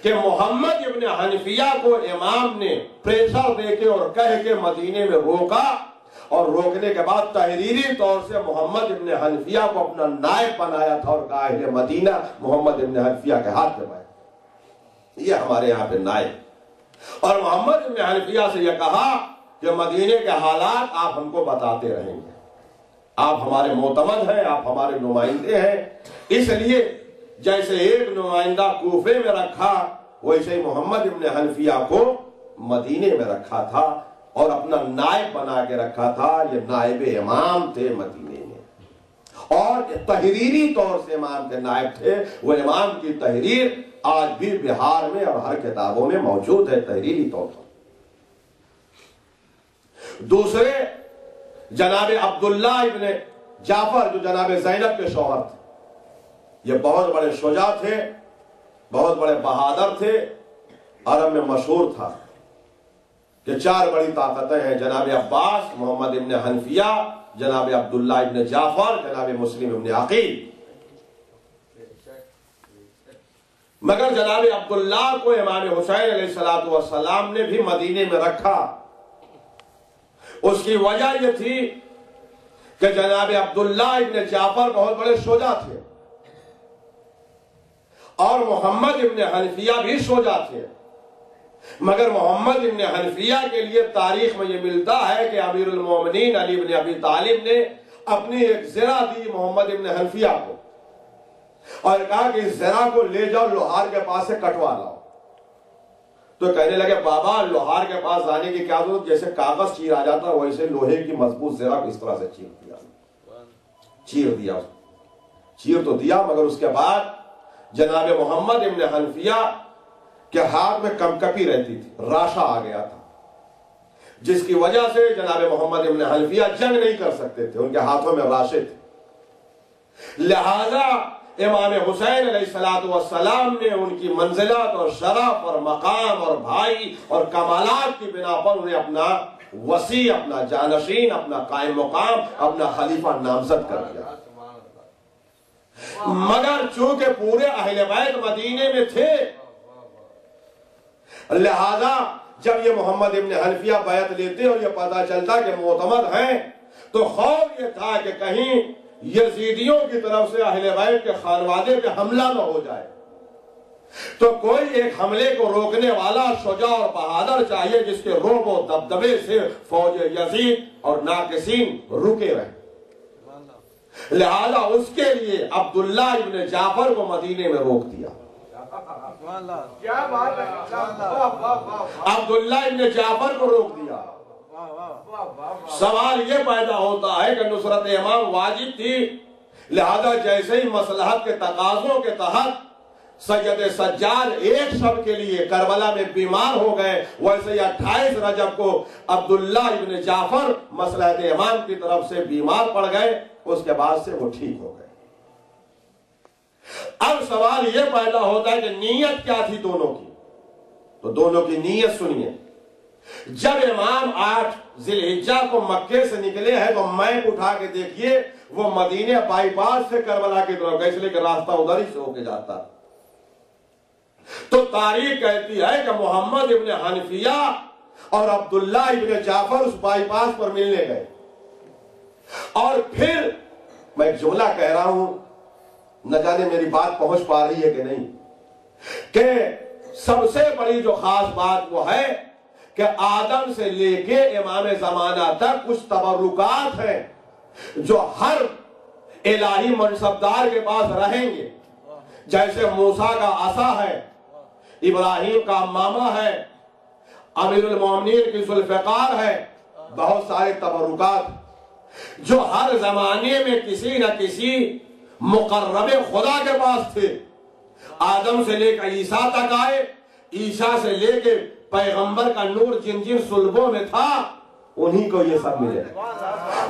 کہ محمد ابن حنفیہ کو امام نے پریشر دے کے اور کہہ کے مدینے میں روکا، اور روکنے کے بعد تحریری طور سے محمد ابن حنفیہ کو اپنا نائب بنایا تھا اور کہا اہل مدینہ محمد ابن حنفیہ کے ہاتھ میں بائے، یہ ہمارے یہاں پہ نائب. اور محمد ابن حنفیہ سے یہ کہا کہ مدینے کے حالات آپ ہم کو بتاتے رہیں گے، آپ ہمارے معتمد ہیں، آپ ہمارے نمائندے ہیں. اس لیے جیسے ایک نمائندہ کوفے میں رکھا ویسے ہی محمد ابن حنفیہ کو مدینے میں رکھا تھا اور اپنا نائب بنا کے رکھا تھا. یہ نائب امام تھے مدینے میں، اور تحریری طور سے امام کے نائب تھے. وہ امام کی تحریر آج بھی بہار میں اور ہر کتابوں میں موجود ہے تحریری طور پر. دوسرے جناب عبداللہ ابن جعفر جو جناب زینب کے شوہر تھے، یہ بہت بڑے شجاع تھے، بہت بڑے بہادر تھے. عرب میں مشہور تھا کہ 4 بڑی طاقتیں ہیں، جناب عباس، محمد ابن حنفیہ، جناب عبداللہ ابن جعفر، جناب مسلم ابن عقیل. مگر جناب عبداللہ کو امام حسین علیہ السلام نے بھی مدینے میں رکھا. اس کی وجہ یہ تھی کہ جناب عبداللہ ابن جعفر بہت بڑے شجاع تھے اور محمد ابن حنفیہ بھی شجاع تھے. مگر محمد ابن حنفیہ کے لیے تاریخ میں یہ ملتا ہے کہ امیر المومنین علی بن ابی طالب نے اپنی ایک زرہ دی محمد ابن حنفیہ کو اور کہا کہ اس زرہ کو لے جاؤ لوہار کے پاس سے کٹوا لاؤ. تو کہنے لگے بابا لوہار کے پاس جانے کی کیا ضرورت, جیسے کاغذ چیر آ جاتا ویسے لوہے کی مضبوط زرہ کو اس طرح سے چیر دیا. چیر تو دیا مگر اس کے بعد جناب محمد ابن حنفیہ کے ہاتھ میں کمکپی رہتی تھی, راشا آ گیا تھا, جس کی وجہ سے جناب محمد ابن حنفیہ جنگ نہیں کر سکتے تھے, ان کے ہاتھوں میں راشے تھے. لہذا امام حسین علیہ السلام نے ان کی منزلت اور شرف اور مقام اور بھائی اور کمالات کی بنا پر انہیں اپنا وسیع, اپنا جانشین, اپنا قائم مقام, اپنا خلیفہ نامزد کر دیا. مگر چونکہ پورے اہل بیت مدینے میں تھے, لہذا جب یہ محمد ابن حنفیہ بیعت لیتے اور یہ پتہ چلتا کہ معتمد ہیں تو خوف یہ تھا کہ کہیں یزیدیوں کی طرف سے اہل بیت کے خانوادے پہ حملہ نہ ہو جائے. تو کوئی ایک حملے کو روکنے والا شجاع اور بہادر چاہیے جس کے رعب و دبدبے سے فوج یزید اور ناقصین رکے رہے. لہذا اس کے لیے عبداللہ ابن جعفر کو مدینے میں روک دیا. عبداللہ ابن جعفر کو روک دیا. سوال یہ پیدا ہوتا ہے کہ نصرت امام واجب تھی, لہذا جیسے ہی مصلحت کے تقاضوں کے تحت سید سجاد ایک شب کے لیے کربلا میں بیمار ہو گئے, ویسے ہی 28 رجب کو عبداللہ ابن جعفر مصلحت امام کی طرف سے بیمار پڑ گئے. اس کے بعد سے وہ ٹھیک ہو گئے. اب سوال یہ پیدا ہوتا ہے کہ نیت کیا تھی دونوں کی, تو دونوں کی نیت سنیے. جب امام 8 ذی الحجہ کو مکے سے نکلے ہیں تو میپ اٹھا کے دیکھیے وہ مدینے بائی پاس سے کربلا کی طرف گئے, اس لیے کہ راستہ ادھر ہی سے ہو کے جاتا. تو تاریخ کہتی ہے کہ محمد ابن حنفیہ اور عبداللہ ابن جعفر اس بائی پاس پر ملنے گئے. اور پھر میں ایک جملہ کہہ رہا ہوں, نہ جانے میری بات پہنچ پا رہی ہے کہ نہیں, کہ سب سے بڑی جو خاص بات وہ ہے کہ آدم سے لے کے امام زمانہ تک کچھ تبرکات ہیں جو ہر الہی منصبدار کے پاس رہیں گے. جیسے موسیٰ کا عصا ہے, ابراہیم کا امامہ ہے, امیر المومنین کی ذوالفقار ہے, بہت سارے تبرکات جو ہر زمانے میں کسی نہ کسی مقرب خدا کے پاس تھے. آدم سے لے کر عیسیٰ تک آئے, عیسیٰ سے لے کے پیغمبر کا نور جن جن صلبوں میں تھا انہی کو یہ سب ملے.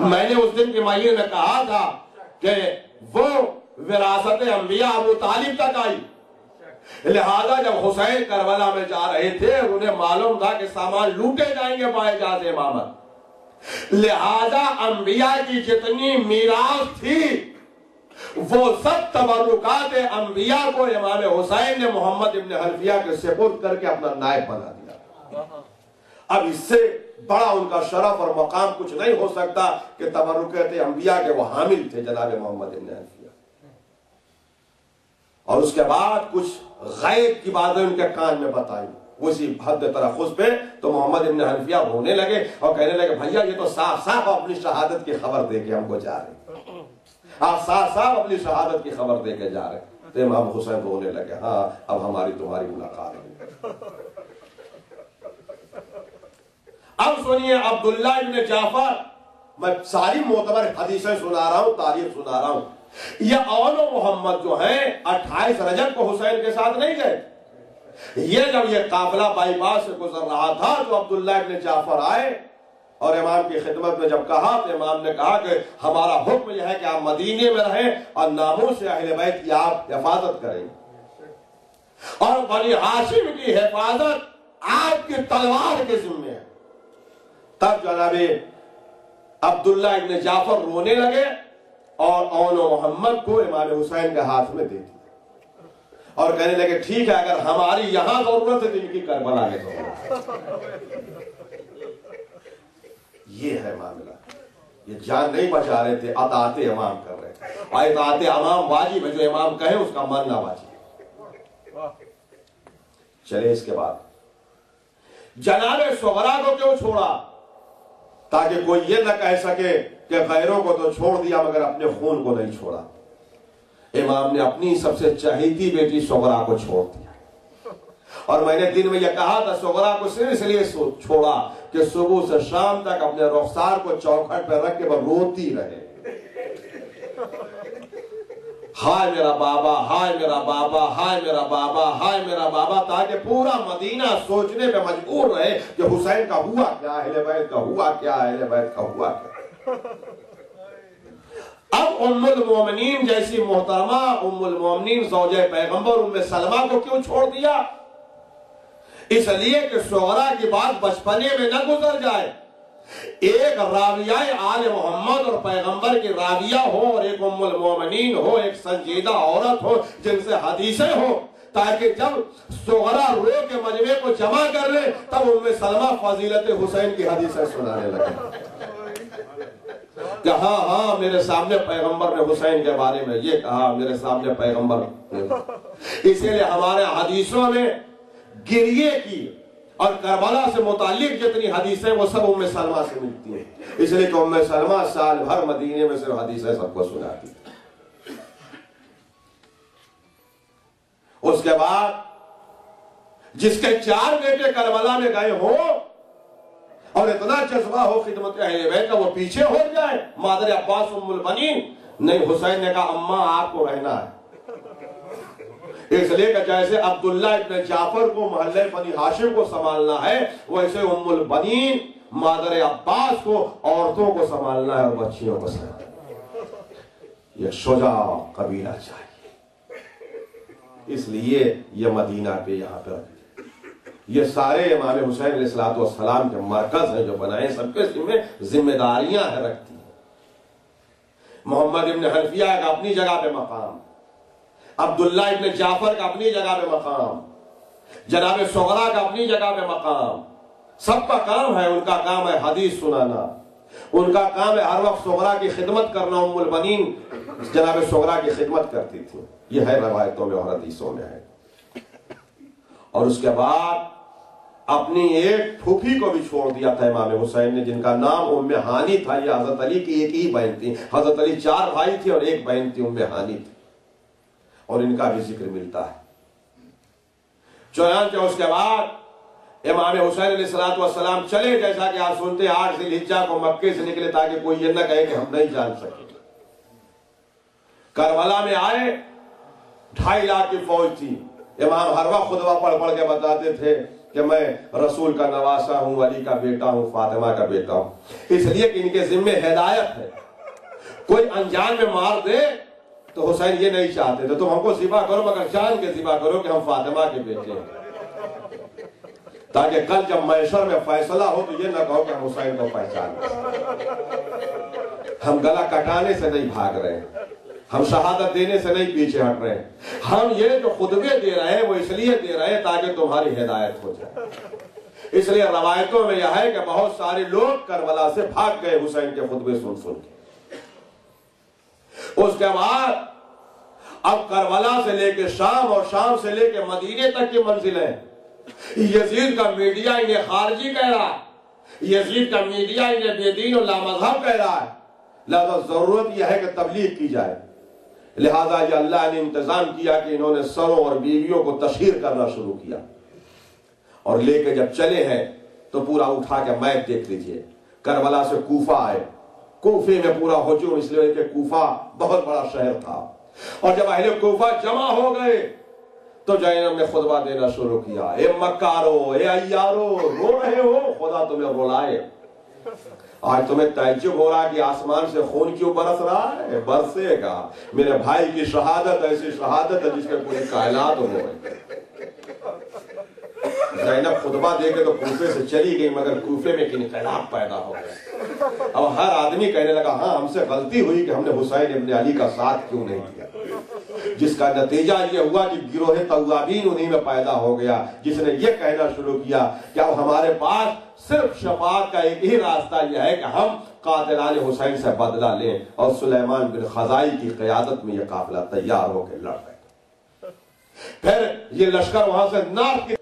میں نے اس دن کی مجلس میں کہا تھا کہ وہ وراثت انبیاء ابو طالب تک آئی. لہذا جب حسین کربلا میں جا رہے تھے انہیں معلوم تھا کہ سامان لوٹے جائیں گے پائے جاتے امامت, لہذا انبیاء کی جتنی میراث تھی وہ سب تبرکات انبیاء کو امام حسین نے محمد ابن حنفیہ کے سپرد کر کے اپنا نائب بنا دیا. اب اس سے بڑا ان کا شرف اور مقام کچھ نہیں ہو سکتا کہ تبرکات انبیاء کے وہ حامل تھے جناب محمد ابن حنفیہ. اور اس کے بعد کچھ غیب کی باتیں ان کے کان میں بتائی اسی حد ترخص پہ, تو محمد ابن حنفیہ رونے لگے اور کہنے لگے بھیا یہ تو صاف صاف اپنی شہادت کی خبر دے کے ہم کو جا رہے, آپ صاف صاف اپنی شہادت کی خبر دے کے جا رہے. تو امام حسین رونے لگے, ہاں اب ہماری تمہاری ملاقات ہوئی. اب سنیے عبداللہ ابن جعفر, میں ساری معتبر حدیثیں سنا رہا ہوں, تاریخ سنا رہا ہوں. یہ اول و محمد جو ہیں 28 رجب کو حسین کے ساتھ نہیں گئے. یہ جب یہ قافلہ بائی پاس سے گزر رہا تھا تو عبداللہ ابن جعفر آئے اور امام کی خدمت میں جب کہا تو امام نے کہا کہ ہمارا حکم یہ ہے کہ آپ مدینے میں رہیں اور ناموس سے اہل بیت کی آپ حفاظت کریں, اور بنی ہاشم کی حفاظت آپ کی تلوار کے ذمہ ہے. تب جناب عبداللہ ابن جعفر رونے لگے اور اون و محمد کو امام حسین کے ہاتھ میں دے دی اور کہنے لگے ٹھیک ہے اگر ہماری یہاں ضرورت ہے تو ان کی کربلا میں ضرورت. یہ ہے معاملہ, یہ جان نہیں بچا رہے تھے, اطاعت امام کر رہے تھے. اطاعت امام واجب ہے, جو امام کہے اس کا ماننا واجب ہے. چلے اس کے بعد جناب صغرا کو کیوں چھوڑا؟ تاکہ کوئی یہ نہ کہہ سکے کہ غیروں کو تو چھوڑ دیا مگر اپنے خون کو نہیں چھوڑا۔ امام نے اپنی سب سے چہیتی بیٹی صغرا کو چھوڑ دیا، اور میں نے دن میں یہ کہا تھا صغرا کو صرف اس لیے چھوڑا کہ صبح سے شام تک اپنے رخسار کو چوکھٹ پہ رکھ کے وہ روتی رہے، ہائے میرا بابا، ہائے میرا بابا، ہائے میرا بابا، ہائے میرا بابا، تاکہ پورا مدینہ سوچنے پہ مجبور رہے کہ حسین کا ہوا کیا، اہل بیت کا ہوا کیا، اہل بیت کا ہوا کیا۔ اب ام المومنین جیسی محترمہ، ام المومنین زوجہ پیغمبر ام سلمہ کو کیوں چھوڑ دیا؟ اس لیے کہ صغرا کی بات بچپنے میں نہ گزر جائے۔ ایک راویہ آل محمد اور پیغمبر کی راویہ ہو، اور ایک ام المومنین ہو، ایک سنجیدہ عورت ہو جن سے حدیثیں ہو، تاکہ جب صغرا رو کے مجمع کو جمع کر لے تب ام سلمہ فضیلت حسین کی حدیثیں سنانے لگے کہ ہاں ہاں میرے سامنے پیغمبر نے حسین کے بارے میں یہ کہا، میرے سامنے پیغمبر نے۔ اسی لیے ہمارے حدیثوں میں گریے کی اور کربلا سے متعلق جتنی حدیثیں وہ سب ام سلمہ سے ملتی ہیں، اس لیے کہ ام سلمہ سال بھر مدینے میں صرف حدیثیں سب کو سناتی۔ اس کے بعد جس کے 4 بیٹے کربلا میں گئے ہوں اور اتنا جذبہ ہو خدمت اہل بیت کا، وہ پیچھے ہو جائے، مادر عباس ام البنین نہیں، حسین نے کہا اماں آپ کو رہنا ہے، اس لیے کہ جیسے عبداللہ ابن جعفر کو محلہ بنی ہاشم کو سنبھالنا ہے، ویسے ام البنین مادر عباس کو عورتوں کو سنبھالنا ہے اور بچیوں کو سنبھالنا ہے۔ یہ شجاع قبیلہ چاہیے، اس لیے یہ مدینہ پہ یہاں پہ یہ سارے امام حسین علیہ السلام کے مرکز ہیں جو بنائے، سب کے ذمہ داریاں ہیں رکھتی ہیں۔ محمد ابن حنفیہ کا اپنی جگہ پہ مقام، عبداللہ ابن جعفر کا اپنی جگہ پہ مقام، جناب صغرا کا اپنی جگہ پہ مقام، سب کا کام ہے، ان کا کام ہے حدیث سنانا، ان کا کام ہے ہر وقت صغرا کی خدمت کرنا۔ ام البنین جناب صغرا کی خدمت کرتی تھی، یہ ہے روایتوں میں اور حدیثوں میں ہے۔ اور اس کے بعد اپنی ایک پھوپھی کو بھی چھوڑ دیا تھا امام حسین نے، جن کا نام ام ہانی تھا۔ یہ حضرت علی کی ایک ہی بہن تھی، حضرت علی 4 بھائی تھے اور ایک بہن تھی ام ہانی تھی، اور ان کا بھی ذکر ملتا ہے۔ چنانچہ اس کے بعد امام حسین علیہ السلام چلے، جیسا کہ آپ سنتے 8 ذی الحجہ کو مکے سے نکلے تاکہ کوئی یہ نہ کہے کہ ہم نہیں جان سکے۔ کربلا میں آئے، 2.5 لاکھ کی فوج تھی۔ امام ہر وقت خطبہ پڑھ کے بتاتے تھے کہ میں رسول کا نواسا ہوں، علی کا بیٹا ہوں، فاطمہ کا بیٹا ہوں، اس لیے کہ ان کے ذمہ ہدایت ہے۔ کوئی انجان میں مار دے تو حسین یہ نہیں چاہتے تھے، تم ہم کو ذبح کرو مگر جان کے ذبح کرو کہ ہم فاطمہ کے بیٹے ہیں، تاکہ کل جب محشر میں فیصلہ ہو تو یہ نہ کہو کہ ہم حسین کو پہچانتے۔ ہم گلا کٹانے سے نہیں بھاگ رہے ہیں، ہم شہادت دینے سے نہیں پیچھے ہٹ رہے ہیں، ہم یہ جو خطبے دے رہے ہیں وہ اس لیے دے رہے ہیں تاکہ تمہاری ہدایت ہو جائے۔ اس لیے روایتوں میں یہ ہے کہ بہت سارے لوگ کربلا سے بھاگ گئے حسین کے خطبے سن سن کے۔ اس کے بعد اب کربلا سے لے کے شام اور شام سے لے کے مدینے تک کی منزلیں، یزید کا میڈیا انہیں خارجی کہہ رہا ہے، یزید کا میڈیا انہیں بے دین و لامذہب کہہ رہا ہے، لہذا ضرورت یہ ہے کہ تبلیغ کی جائے۔ لہذا یہ اللہ نے انتظام کیا کہ انہوں نے سروں اور بیویوں کو تشہیر کرنا شروع کیا، اور لے کے جب چلے ہیں تو پورا اٹھا کے میپ دیکھ لیجئے۔ کربلا سے کوفہ آئے، کوفے میں پورا ہجوم، اس لیے کہ کوفہ بہت بڑا شہر تھا، اور جب اہل کوفہ جمع ہو گئے تو جینب نے خطبہ دینا شروع کیا، اے مکارو، اے عیارو، رو رہے ہو، خدا تمہیں رلائے۔ آج تمہیں تعجب ہو رہا کہ آسمان سے خون کیوں برس رہا ہے؟ برسے گا، میرے بھائی کی شہادت ایسی شہادت ہے جس کے پوری کائنات ہو گئے۔ زینب خطبہ دے کے تو کوفے سے چلی گئی، مگر کوفے میں ایک انقلاب پیدا ہو گیا۔ اب ہر آدمی کہنے لگا ہاں ہم سے غلطی ہوئی کہ ہم نے حسین ابن علی کا ساتھ کیوں نہیں دیا، جس کا نتیجہ یہ ہوا کہ گروہ توابین انہی میں پیدا ہو گیا، جس نے یہ کہنا شروع کیا کہ اب ہمارے پاس صرف شفاعت کا ایک ہی راستہ یہ ہے کہ ہم قاتلان حسین سے بدلہ لیں، اور سلیمان بن خزائی کی قیادت میں یہ قافلہ تیار ہو کے لڑ گئے۔ پھر یہ لشکر وہاں سے نارتھ کی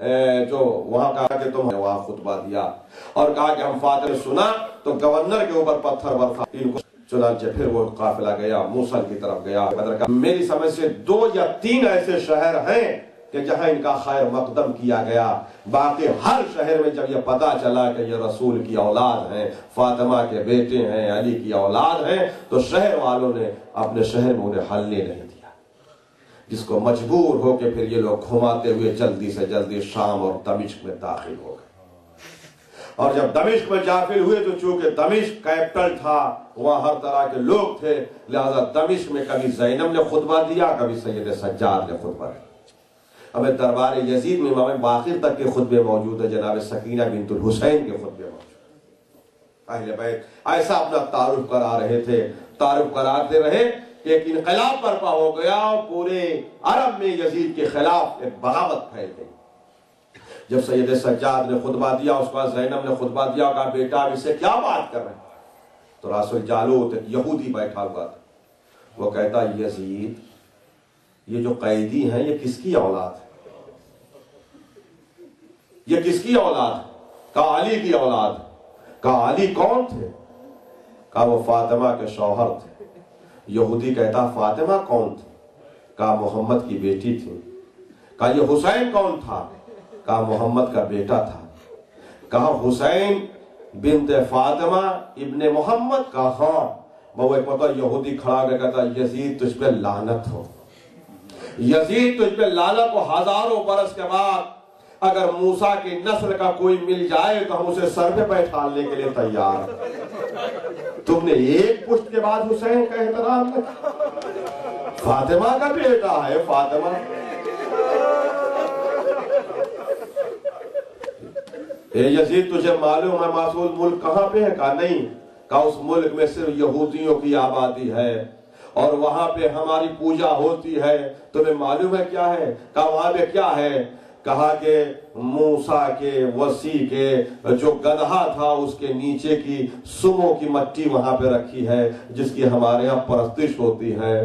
جو وہاں کہا کہ تم وہاں خطبہ دیا اور کہا کہ ہم فاتح سنا تو گورنر کے اوپر پتھر برسا ان کو، چنانچہ پھر وہ قافلہ گیا موصل کی طرف گیا۔ میری سمجھ سے 2 یا 3 ایسے شہر ہیں کہ جہاں ان کا خیر مقدم کیا گیا، باقی ہر شہر میں جب یہ پتا چلا کہ یہ رسول کی اولاد ہیں، فاطمہ کے بیٹے ہیں، علی کی اولاد ہیں، تو شہر والوں نے اپنے شہر میں انہیں ہلنے نہیں دیا، جس کو مجبور ہو کے پھر یہ لوگ گھماتے ہوئے جلدی سے جلدی شام اور دمشق میں داخل ہو گئے۔ اور جب دمشق میں داخل ہوئے تو چونکہ دمشق کیپٹل تھا، وہاں ہر طرح کے لوگ تھے، لہذا دمشق میں کبھی زینب نے خطبہ دیا، کبھی سید سجاد نے خطبہ دیا۔ ہمیں دربار یزید میں امام باقر تک کے خطبے موجود ہیں، جناب سکینہ بنت الحسین کے خطبے موجود ہیں۔ اہل بیت ایسا اپنا تعارف کرا رہے تھے، تعارف کراتے رہے کہ ایک انقلاب برپا ہو گیا اور پورے عرب میں یزید کے خلاف ایک بغاوت پھیل گئی۔ جب سید سجاد نے خطبہ دیا، اس کے بعد زینب نے خطبہ دیا اور کہا بیٹا اب اس سے کیا بات کر رہے ہیں، تو راس الجالوت ایک یہودی بیٹھا ہوا تھا، وہ کہتا یزید یہ جو قیدی ہیں یہ کس کی اولاد ہے؟ یہ کس کی اولاد ہے؟ کہا علی کی اولاد ہے۔ کہا علی کون تھے؟ کہا وہ فاطمہ کے شوہر تھے۔ یہودی کہتا فاطمہ کون تھی؟ کہا محمد کی بیٹی تھی۔ کہا یہ حسین کون تھا؟ کہا محمد کا بیٹا تھا۔ کہا حسین بنت فاطمہ ابن محمد؟ کہا ہاں۔ وہ ایک مرتبہ یہودی کھڑا کر کہتا یزید تجھ پہ لعنت ہو، یزید تجھ پہ لعنت ہو، ہزاروں برس کے بعد اگر موسیٰ کی نسل کا کوئی مل جائے تو ہم اسے سر پہ بیٹھالنے کے لیے تیار۔ تم نے ایک پشت کے بعد حسین کا احترام نہ کیا، فاطمہ کا بیٹا ہے فاطمہ۔ اے یزید تجھے معلوم ہے مسعود ملک کہاں پہ ہے؟ کہا نہیں۔ کہا اس ملک میں صرف یہودیوں کی آبادی ہے اور وہاں پہ ہماری پوجا ہوتی ہے، تمہیں معلوم ہے کیا ہے؟ کہا وہاں پہ کیا ہے؟ کہا کہ موسیٰ کے وسیع کے جو گدھا تھا اس کے نیچے کی سموں کی مٹی وہاں پہ رکھی ہے جس کی ہمارے ہاں پرستش ہوتی ہے۔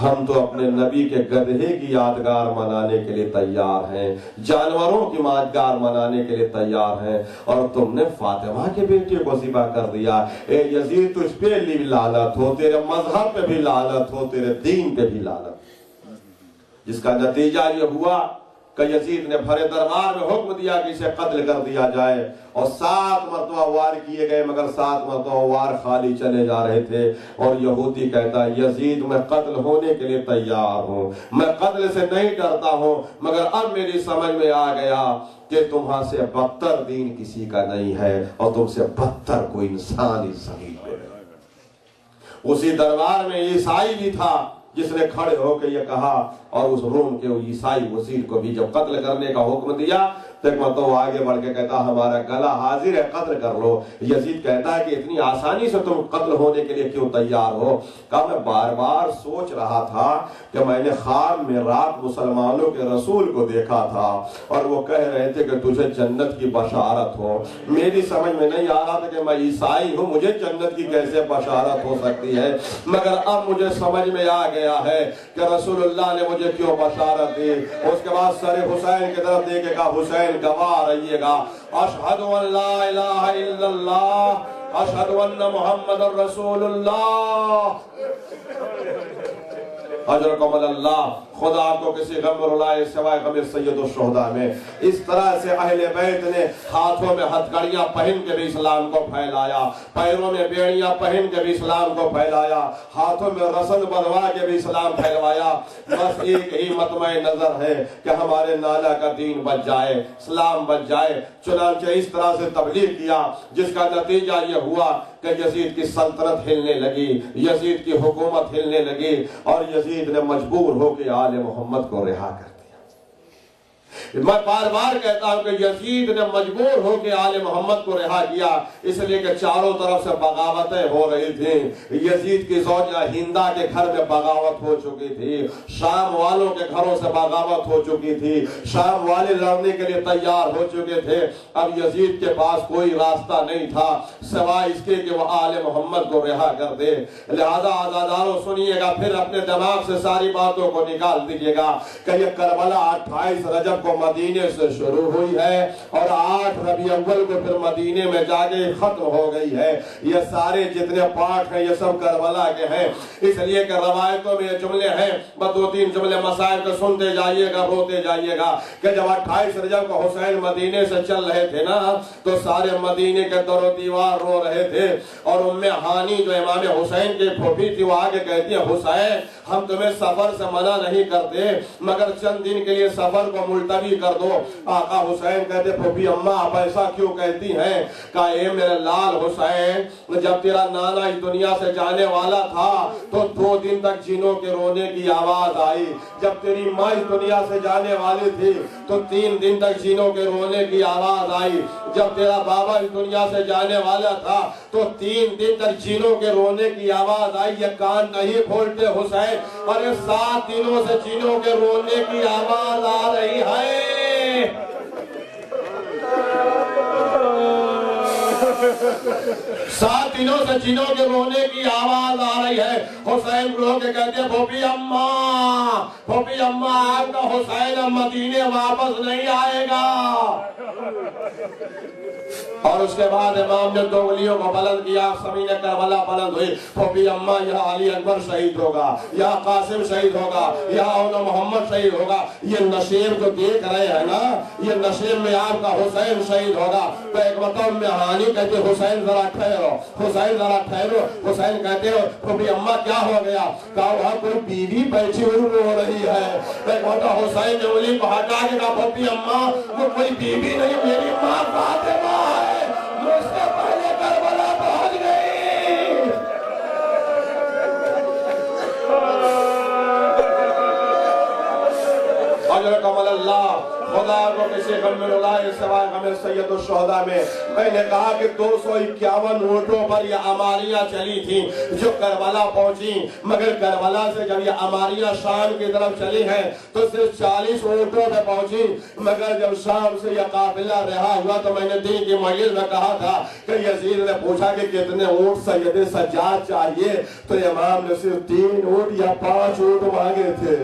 ہم تو اپنے نبی کے گدھے کی یادگار منانے کے لیے تیار ہیں، جانوروں کی یادگار منانے کے لیے تیار ہیں، اور تم نے فاطمہ کے بیٹے کو ذبح کر دیا۔ اے یزید تجھ پہ بھی لعنت ہو، تیرے مذہب پہ بھی لعنت ہو، تیرے دین پہ بھی لعنت۔ جس کا نتیجہ یہ ہوا کہ یزید نے بھرے دربار میں حکم دیا کہ اسے قتل کر دیا جائے، اور 7 مرتبہ وار کیے گئے، مگر 7 مرتبہ وار خالی چلے جا رہے تھے۔ اور یہودی کہتا یزید میں قتل ہونے کے لیے تیار ہوں، میں قتل سے نہیں ڈرتا ہوں، مگر اب میری سمجھ میں آ گیا کہ تمہاں سے بدتر دین کسی کا نہیں ہے اور تم سے بدتر کوئی انسان اس زمین میں نہیں۔ اسی دربار میں عیسائی بھی تھا جس نے کھڑے ہو کے یہ کہا، اور اس روم کے عیسائی وزیر کو بھی جب قتل کرنے کا حکم دیا تو ایک مرتبہ وہ آگے بڑھ کے کہتا ہمارا گلا حاضر ہے، قتل کر لو۔ یزید کہتا ہے کہ اتنی آسانی سے تم قتل ہونے کے لیے کیوں تیار ہو؟ کہا میں بار بار سوچ رہا تھا کہ میں نے خواب میں رات مسلمانوں کے رسول کو دیکھا تھا اور وہ کہہ رہے تھے کہ تجھے جنت کی بشارت ہو۔ میری سمجھ میں نہیں آ رہا تھا کہ میں عیسائی ہوں، مجھے جنت کی کیسے بشارت ہو سکتی ہے، مگر اب مجھے سمجھ میں آ گیا ہے کہ رسول اللہ نے مجھے کیوں بشارت دی۔ اس کے بعد سر حسین کی طرف دیکھے کہا حسین گواہ رہیے گا، اشہد ان لا الہ الا اللہ اشہد ان محمد رسول اللہ۔ اجرکم اللہ، خدا آپ کو کسی غم رلائے سوائے غم سید الشہداء میں۔ اس طرح سے اہل بیت نے ہاتھوں میں ہتھکڑیاں پہن کے بھی اسلام کو پھیلایا، پیروں میں بیڑیاں پہن کے بھی اسلام کو پھیلایا، ہاتھوں میں رسن بنوا کے بھی اسلام پھیلوایا۔ بس ایک ہی مطمع نظر ہے کہ ہمارے نانا کا دین بچ جائے، اسلام بچ جائے۔ چنانچہ اس طرح سے تبلیغ کیا جس کا نتیجہ یہ ہوا کہ یزید کی سلطنت ہلنے لگی، یزید کی حکومت ہلنے لگی، اور یزید نے مجبور ہو کے آل محمد کو رہا کر میں بار بار کہتا ہوں کہ یزید نے مجبور ہو کے آل محمد کو رہا کیا، اس لیے کہ چاروں طرف سے بغاوتیں ہو رہی تھیں۔ یزید کی زوجہ ہندہ کے گھر میں بغاوت ہو چکی تھی، شام والوں کے گھروں سے بغاوت ہو چکی تھی، شام والے لڑنے کے لیے تیار ہو چکے تھے۔ اب یزید کے پاس کوئی راستہ نہیں تھا سوائے اس کے کہ وہ آل محمد کو رہا کر دے۔ لہذا عزاداروں سنیے گا، پھر اپنے دماغ سے ساری باتوں کو نکال دیجئے گا کہ یہ کربلا 28 رجب کو مدینے سے شروع ہوئی ہے اور 8 ربیع اول کو پھر مدینے میں جا کے ختم ہو گئی ہے۔ یہ سارے جتنے پارٹ ہیں یہ سب کربلا کے ہیں، اس لیے کہ روایتوں میں یہ جملے ہیں، بس 2-3 جملے مسائل کو سنتے جائیے گا، روتے جائیے گا کہ جب 28 رجب کو حسین مدینے سے چل رہے تھے نا تو سارے مدینے کے در و دیوار رو رہے تھے، اور ام ہانی جو امام حسین کے پھوپھی تھی وہ آگے کہتی ہے حسین ہم تمہیں سفر سے منع نہیں کرتے مگر چند دن کے لیے سفر کو ملتوی کر دو۔ آقا حسین کہتے پھوپھی اماں آپ ایسا کیوں کہتی ہیں؟ کہا اے میرے لال حسین جب تیرا نانا اس دنیا سے جانے والا تھا تو 2 دن تک جنوں کے رونے کی آواز آئی، جب تیری ماں اس دنیا سے جانے والی تھی تو 3 دن تک جنوں کے رونے کی آواز آئی، جب تیرا بابا اس دنیا سے جانے والا تھا تو 3 دن تک جنوں کے رونے کی آواز آئی۔ یہ کان نہیں کھولتے حسین اور یہ 7 دنوں سے جنوں کے رونے کی آواز آ رہی ہے۔ 7 دنوں سے جنوں کے رونے کی آواز آ رہی ہے۔ حسین رو کے کہتے ہیں پھوپھی اماں، پھوپھی اماں آپ کا حسین اب مدینے واپس نہیں آئے گا۔ اور اس کے بعد امام نے 2 انگلیوں کو بلند کیا، زمین کربلا بلند ہوئی، پھوپھی اماں یا علی اکبر شہید ہوگا، یا قاسم شہید ہوگا، یا اون محمد شہید ہوگا۔ یہ نشیب جو دیکھ رہے ہیں نا، یہ نشیب میں آپ کا حسین شہید ہوگا۔ تو ایک مرتبہ میں ہانی کہتے حسین ذرا ٹھہرو، حسین ذرا ٹھہرو۔ حسین کہتے ہو پھوپھی اماں کیا ہو گیا؟ کہا وہاں کوئی بیوی بیٹھی ہوئی رو رہی ہے۔ ایک مرتبہ حسین نے انگلی کو ہٹا کے کہا پھوپھی اماں وہ کوئی بیوی نہیں، میری ماں فاطمہ ہے، مجھ سے پہلے کربلا پہنچ گئی۔ اجر کمل اللہ خدا کو کسی غم میں رلائے سوائے غم سید الشہداء میں نے کہا کہ 251 اونٹوں پر یہ اماریاں چلی تھیں جو کربلا پہنچی، مگر کربلا سے جب یہ اماریاں شام کی طرف چلی ہیں تو صرف 40 اونٹوں پہ پہنچی، مگر جب شام سے یہ قافلہ رہا ہوا تو میں نے دین کی مجلس میں کہا تھا کہ یزید نے پوچھا کہ کتنے اونٹ سید سجاد چاہیے تو امام نے صرف 3 اونٹ یا 5 اونٹ مانگے تھے،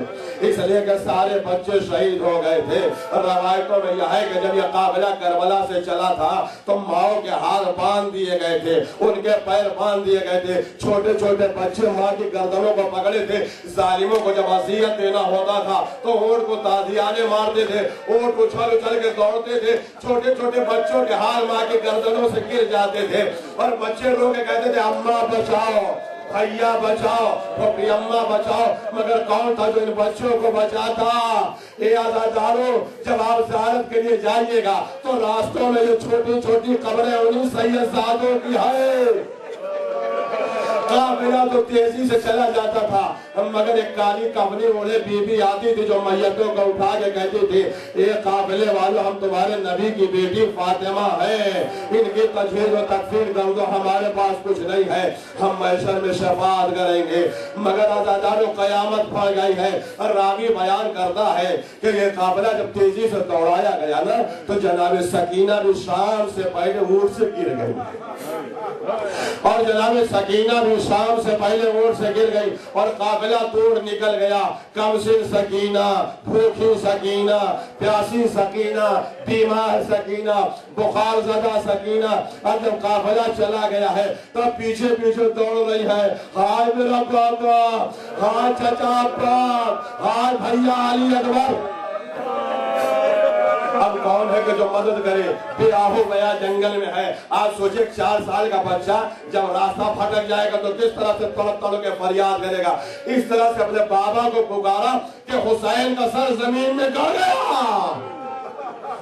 اس لیے کہ سارے بچے شہید ہو گئے تھے۔ روایتوں میں یہ ہے کہ جب یہ قافلہ کربلا سے چلا تھا تو ماؤں کے ہاتھ باندھ دیے گئے تھے، ان کے پیر باندھ دیے گئے تھے، چھوٹے چھوٹے بچے ماں کی گردنوں کو پکڑے تھے۔ ظالموں کو جب عذیت دینا ہوتا تھا تو اونٹ کو تازیانے مارتے تھے، اونٹ اچھل اچھل کے دوڑتے تھے، چھوٹے چھوٹے بچوں کے ہاتھ ماں کی گردنوں سے گر جاتے تھے اور بچے رو کے کہتے تھے اماں بچاؤ، بھیا بچاؤ، پھوپھی اماں بچاؤ، مگر کون تھا جو ان بچوں کو بچاتا؟ اے عزاداروں جب آپ زیارت کے لیے جائیے گا تو راستوں میں جو چھوٹی چھوٹی قبریں انہی سید زادوں کی ہے۔ قافلہ تو تیزی سے چلا جاتا تھا مگر ایک کالی کفنی اوڑھے بی بی آتی تھی جو میتوں کو اٹھا کے کہتی تھی اے قافلے والو ہم تمہارے نبی کی بیٹی فاطمہ ہے، ان کی تجہیز و تکفین کر دو، ہمارے پاس کچھ نہیں ہے، ہم محشر میں شفاعت کریں گے۔ مگر عزاداروں قیامت پڑ گئی ہے اور راوی بیان کرتا ہے کہ یہ قافلہ جب تیزی سے دوڑایا گیا نا تو جناب سکینہ بھی شام سے پہلے اونٹ سے گر گئی، اور جناب سکینہ بھی شام سے پہلے اونٹ سے گر گئی اور قافلہ دور نکل گیا۔ کمسن سکینہ، بھوکی سکینہ، پیاسی سکینہ، بیمار سکینہ، بخار زدہ سکینہ، اور جب قافلہ چلا گیا ہے تو پیچھے پیچھے دوڑ رہی ہے، ہائے میرا بابا، ہائے چچا پاک، ہائے بھیا علی اکبر۔ اب کون ہے کہ جو مدد کرے؟ بیاہ ہو گیا جنگل میں ہے۔ آج سوچے 4 سال کا بچہ جب راستہ پھٹک جائے گا تو کس طرح سے تڑپ تڑپ کے فریاد کرے گا؟ اس طرح سے اپنے بابا کو پکارا کہ حسین کا سر زمین میں گڑ گیا،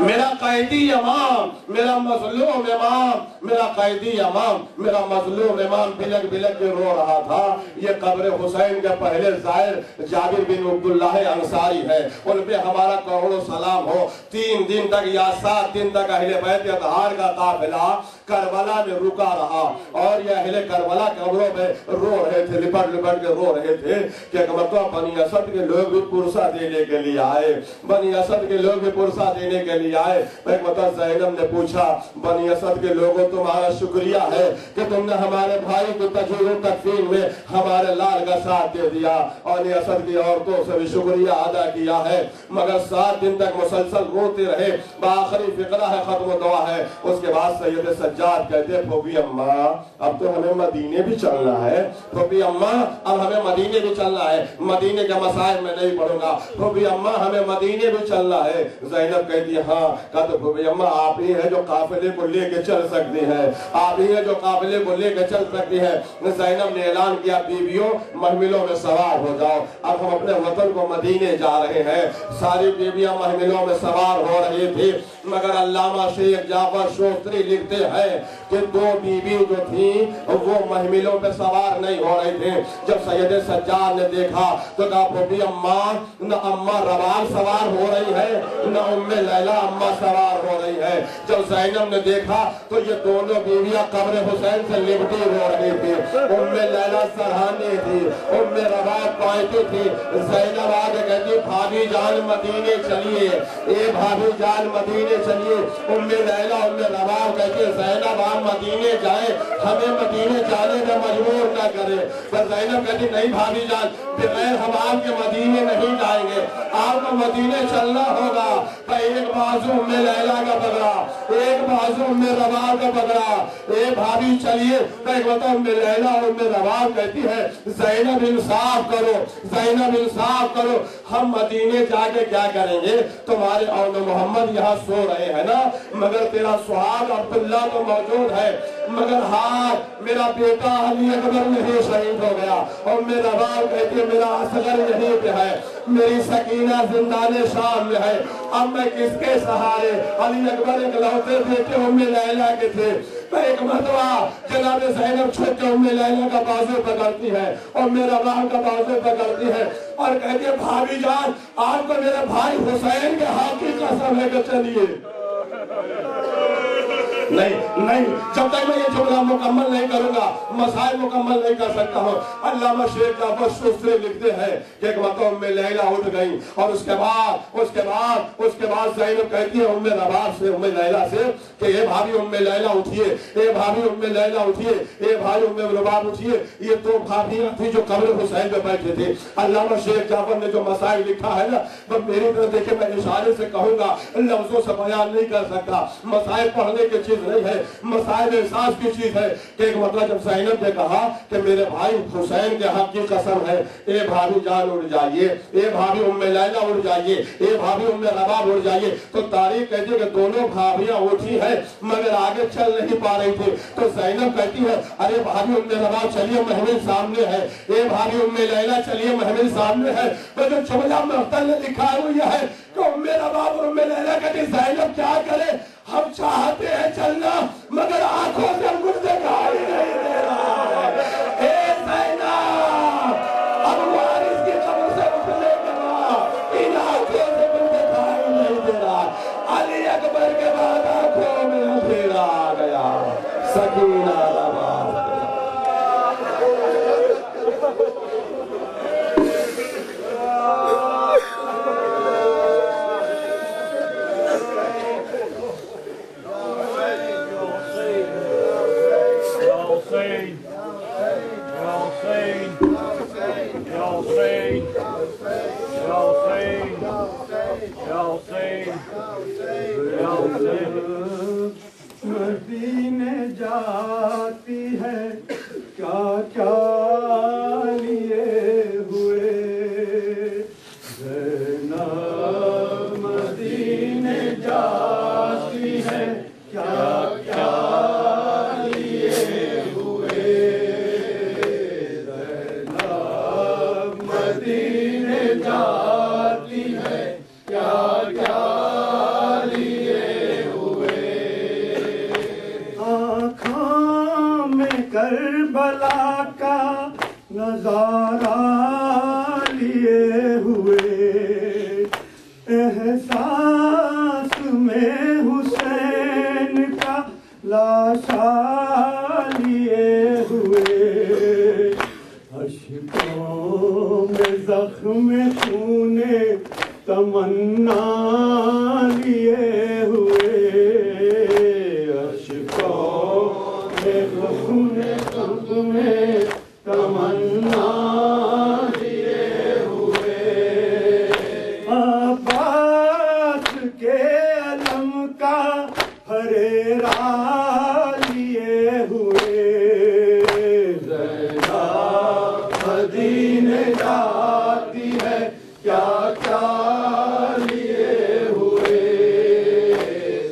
میرا قیدی امام، میرا مظلوم امام، میرا قیدی امام، میرا مظلوم امام بلک بلک کے رو رہا تھا۔ یہ قبر حسین کے پہلے زائر جابر بن عبداللہ انصاری ہے، ان پہ ہمارا کروڑوں سلام ہو۔ 3 دن تک یا 7 دن تک اہل بیت اطہار کا قافلہ کربلا میں رکا رہا، اور یہ اہل کربلا قبروں میں رو رہے تھے، لپٹ لپٹ کے رو رہے تھے کہ مطلب بنی اسد کے لوگ بھی پرسہ دینے کے لیے آئے، بنی اسد کے لوگ بھی پرسہ دینے کے لیے آئے۔ ایک مطلب زینب نے پوچھا بنی اسد کے لوگوں تمہارا شکریہ ہے کہ تم نے ہمارے بھائی کو تجویز و تکفین میں ہمارے لال کا ساتھ دے دیا، اور بنی اسد کی عورتوں سے بھی شکریہ ادا کیا ہے، مگر 7 دن تک مسلسل روتے رہے۔ بآخری فقرہ ہے، ختم و دعا ہے۔ اس کے بعد سید سجاد کہتے پھوپھی اماں اب تو ہمیں مدینے بھی چلنا ہے، پھوپھی اماں اب ہمیں مدینے بھی چلنا ہے، مدینے کے مسائل میں نہیں پڑھوں گا، پھوپھی اماں ہمیں مدینے بھی چلنا ہے۔ زینب کہتی ہاں، کہا تو پھوپھی اماں آپ ہی ہے جو قافلے کو لے کے چل سکتی ہے، آپ ہی ہے جو قافلے کو لے کے چل سکتی ہے۔ زینب نے اعلان کیا بیویوں محملوں میں سوار ہو جاؤ، اب ہم اپنے وطن کو مدینے جا رہے ہیں۔ ساری بیویاں محملوں میں سوار ہو رہی تھی، مگر علامہ شیخ جعفر شوستری لکھتے ہیں کہ 2 بیوی جو تھیں وہ محملوں پہ سوار نہیں ہو رہے تھے۔ جب سید سجاد نے دیکھا تو کہا پھوپھی اماں نہ اماں روال سوار ہو رہی ہے نہ ام لیلہ اماں سوار ہو رہی ہے۔ جب زینب نے دیکھا تو یہ دونوں بیویاں قبر حسین سے لپٹی رو رہی تھی، ام لیلہ سرحانی تھی، ام روال قائدی تھی۔ زینب آگے کہتی بھابی جان مدینے چلیے، اے بھابی جان مدینے چلیے۔ ام لیلہ ام روال کہتی زینب آپ مدینے جائیں، ہمیں مدینے جانے میں مجبور نہ کرے۔ پر زینب کہتی نہیں بھابی جان، بغیر ہم آپ کے مدینے نہیں جائیں گے، آپ کو مدینے چلنا ہوگا۔ پر ایک بازو ام لیلہ کا پکڑا، ایک بازو ام روال کا پکڑا، اے بھابی چلیے۔ پر ایک بتا ام لیلہ اور ام روال کہتی ہے زینب انصاف کرو، زینب انصاف کرو، ہم مدینے جا کے کیا کریں گے؟ تمہارے اون محمد یہاں سو رہے ہیں نا، مگر تیرا سہاگ عبداللہ تو موجود ہے، مگر ہاں میرا بیٹا علی اکبر نہیں شہید ہو گیا، اور میرا باپ کہتی ہے میرا اصغر یہیں پہ ہے، میری سکینہ زندان شام میں ہے، اب میں کس کے سہارے؟ علی اکبر ایک لوتے بیٹے ام لیلہ کے تھے۔ ایک مرتبہ جناب زینب چھوٹ کے ام لیلہ کا بازو پکڑتی ہے اور میرا باپ کا بازو پکڑتی ہے اور کہتی ہے بھابی جان آپ کو میرے بھائی حسین کے ہاتھ کی قسم ہے کہ چلیے۔ نہیں، جب تک میں یہ جملہ مکمل نہیں کروں گا مسائل مکمل نہیں کر سکتا ہوں۔ علامہ شیخ جعفر شوستری لکھتے ہیں کہ ایک مرتبہ ام لیلہ اٹھ گئی اور اس کے بعد زینب کہتی ہے ام رباب سے، ام لیلہ سے کہ اے بھابی ام لیلہ اٹھیے، اے بھابی ام لیلہ اٹھیے، اے بھائی ام رباب اٹھیے۔ یہ 2 بھابیاں تھی جو قبر حسین پہ بیٹھے تھے۔ علامہ شیخ جعفر نے جو مسائل لکھا ہے نا وہ میری طرف دیکھیں، میں اشارے سے کہوں گا، لفظوں سے بیان نہیں کر سکتا۔ مسائل پڑھنے کی چیز نہیں ہے، مسائل احساس کی چیز ہے کہ ایک مطلب جب زینب نے کہا کہ میرے بھائی حسین کے حق کی قسم ہے، اے بھابی جان اٹھ جائیے، اے بھابی ام لیلہ اٹھ جائیے، اے بھابی ام رباب اٹھ جائیے، تو تاریخ کہتی ہے کہ دونوں بھابیاں اٹھی ہیں مگر آگے چل نہیں پا رہی تھی۔ تو زینب کہتی ہے ارے بھابی ام رباب چلیے محمل سامنے ہے، اے بھابی ام لیلہ چلیے محمل سامنے ہے۔ جو جملہ مختل نے لکھا ہے وہ یہ ہے کہ ام رباب اور ام لیلہ کہتی زینب کیا کرے، ہم چاہتے ہیں چلنا مگر آنکھوں سے ہم کچھ دکھائی نہیں دے رہا ہے۔ اے زینب اب وارث کی قبر سے اٹھنے کے بعد ان آنکھوں سے کچھ دکھائی نہیں دے رہا۔ علی اکبر کے بعد آنکھوں میں اندھیرا آ گیا، سکینہ رباب مدینے جاتی ہے کیا کیا لیے ہوئے، زینب مدینے جاتی ہے کیا کیا لیے ہوئے، زینب مدینے جاتی ہے کیا کیا لیے نظارہ لیے ہوئے احساس میں حسین کا لاشا لیے ہوئے اشکوں میں زخم خون تمنا لیے ہوئے اشکوں میں زخم تمنا لیے ہوئے عباس کے علم کا پھریرا لیے ہوئے زینب مدینے جاتی ہے کیا کیا لیے ہوئے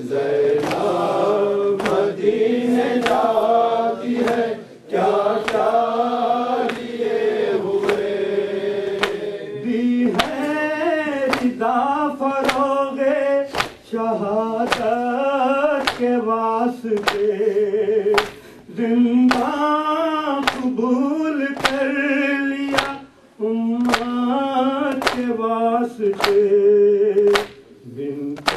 زینب مدینے جاتی ہے کیا کیا لیے ہوئے دی ہے رضا فروغ شہادت کے واسطے زندہ قبول کر لیا امت کے واسطے بنت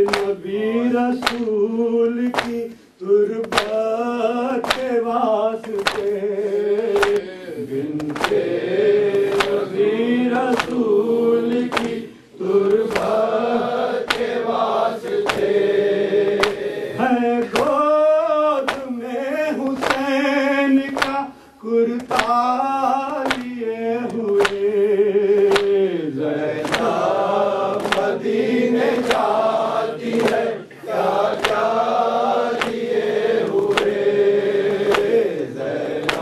نبی رسول کی تربت کے واسطے بنت نبی رسول کی تربت کے واسطے ہے گود میں حسین کا کرتا لیے ہوئے زینب مدینے جاتی ہے کیا کیا لیے ہوئے زینب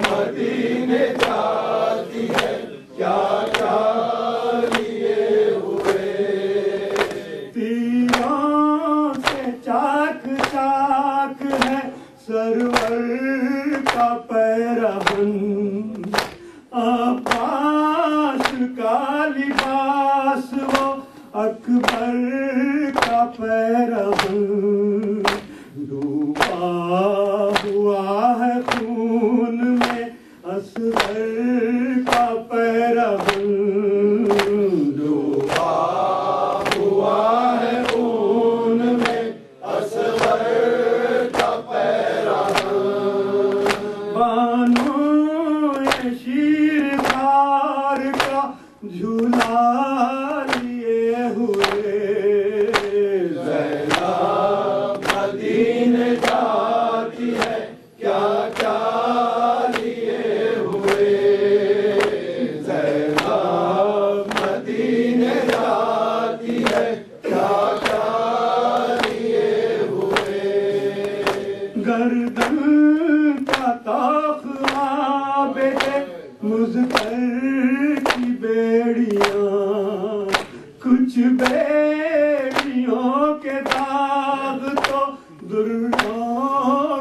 مدینے جاتی ہے کیا کیا لیے ہوئے تیروں سے چاک چاک ہے سرور کا پیرہن عباس کا لباس وہ اکبر کا پیرہن ڈوبا ہوا ہے خون میں اصغر کا پیرہن ڈوبا ہوا ہے خون میں اصغر کا پیرہن بانو شیر خار کا جھولا لیے ہوئے زینب مدینے جاتی ہے کیا کیا لیے ہوئے زینب مدینے جاتی ہے کیا کیا لیے ہوئے گردن کا طاق عابد مظفر کی بیڑیاں کچھ بیڑیوں کے داغ تو دردوں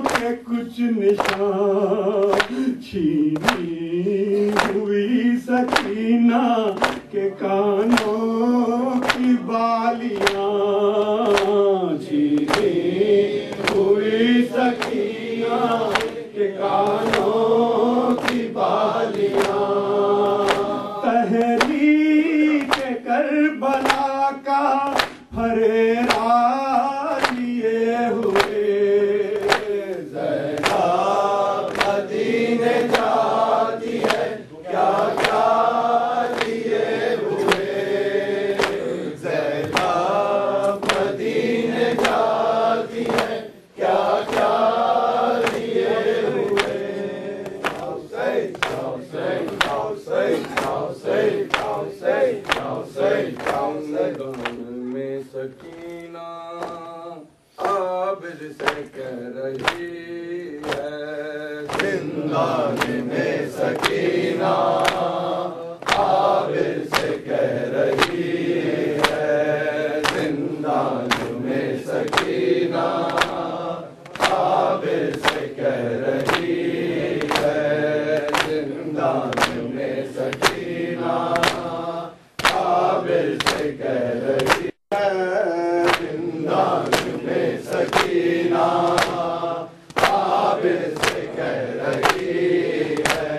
کے کچھ نشان چھینی ہوئی سکینہ کے کانوں کی بالیاں چھینی ہوئی سکینہ کے کانوں کی بالیاں تحریک کربلا کا پھریرا لیے ہوئے زینب مدینے جاتی ہے کیا کیا لیے ہوئے زینب مدینے جاتی ہے کیا کیا لیے ہوئے میں سکینہ عابد سے کہہ رہی ہے زندان میں سکینہ عابد سے کہہ رہی ہے زندان میں سکینہ عابد سے کہہ رہی ہے زندان میں سکینہ عابد سے کہہ رہی ہے زندان میں سکینہ عابد سے کہہ رہی ہے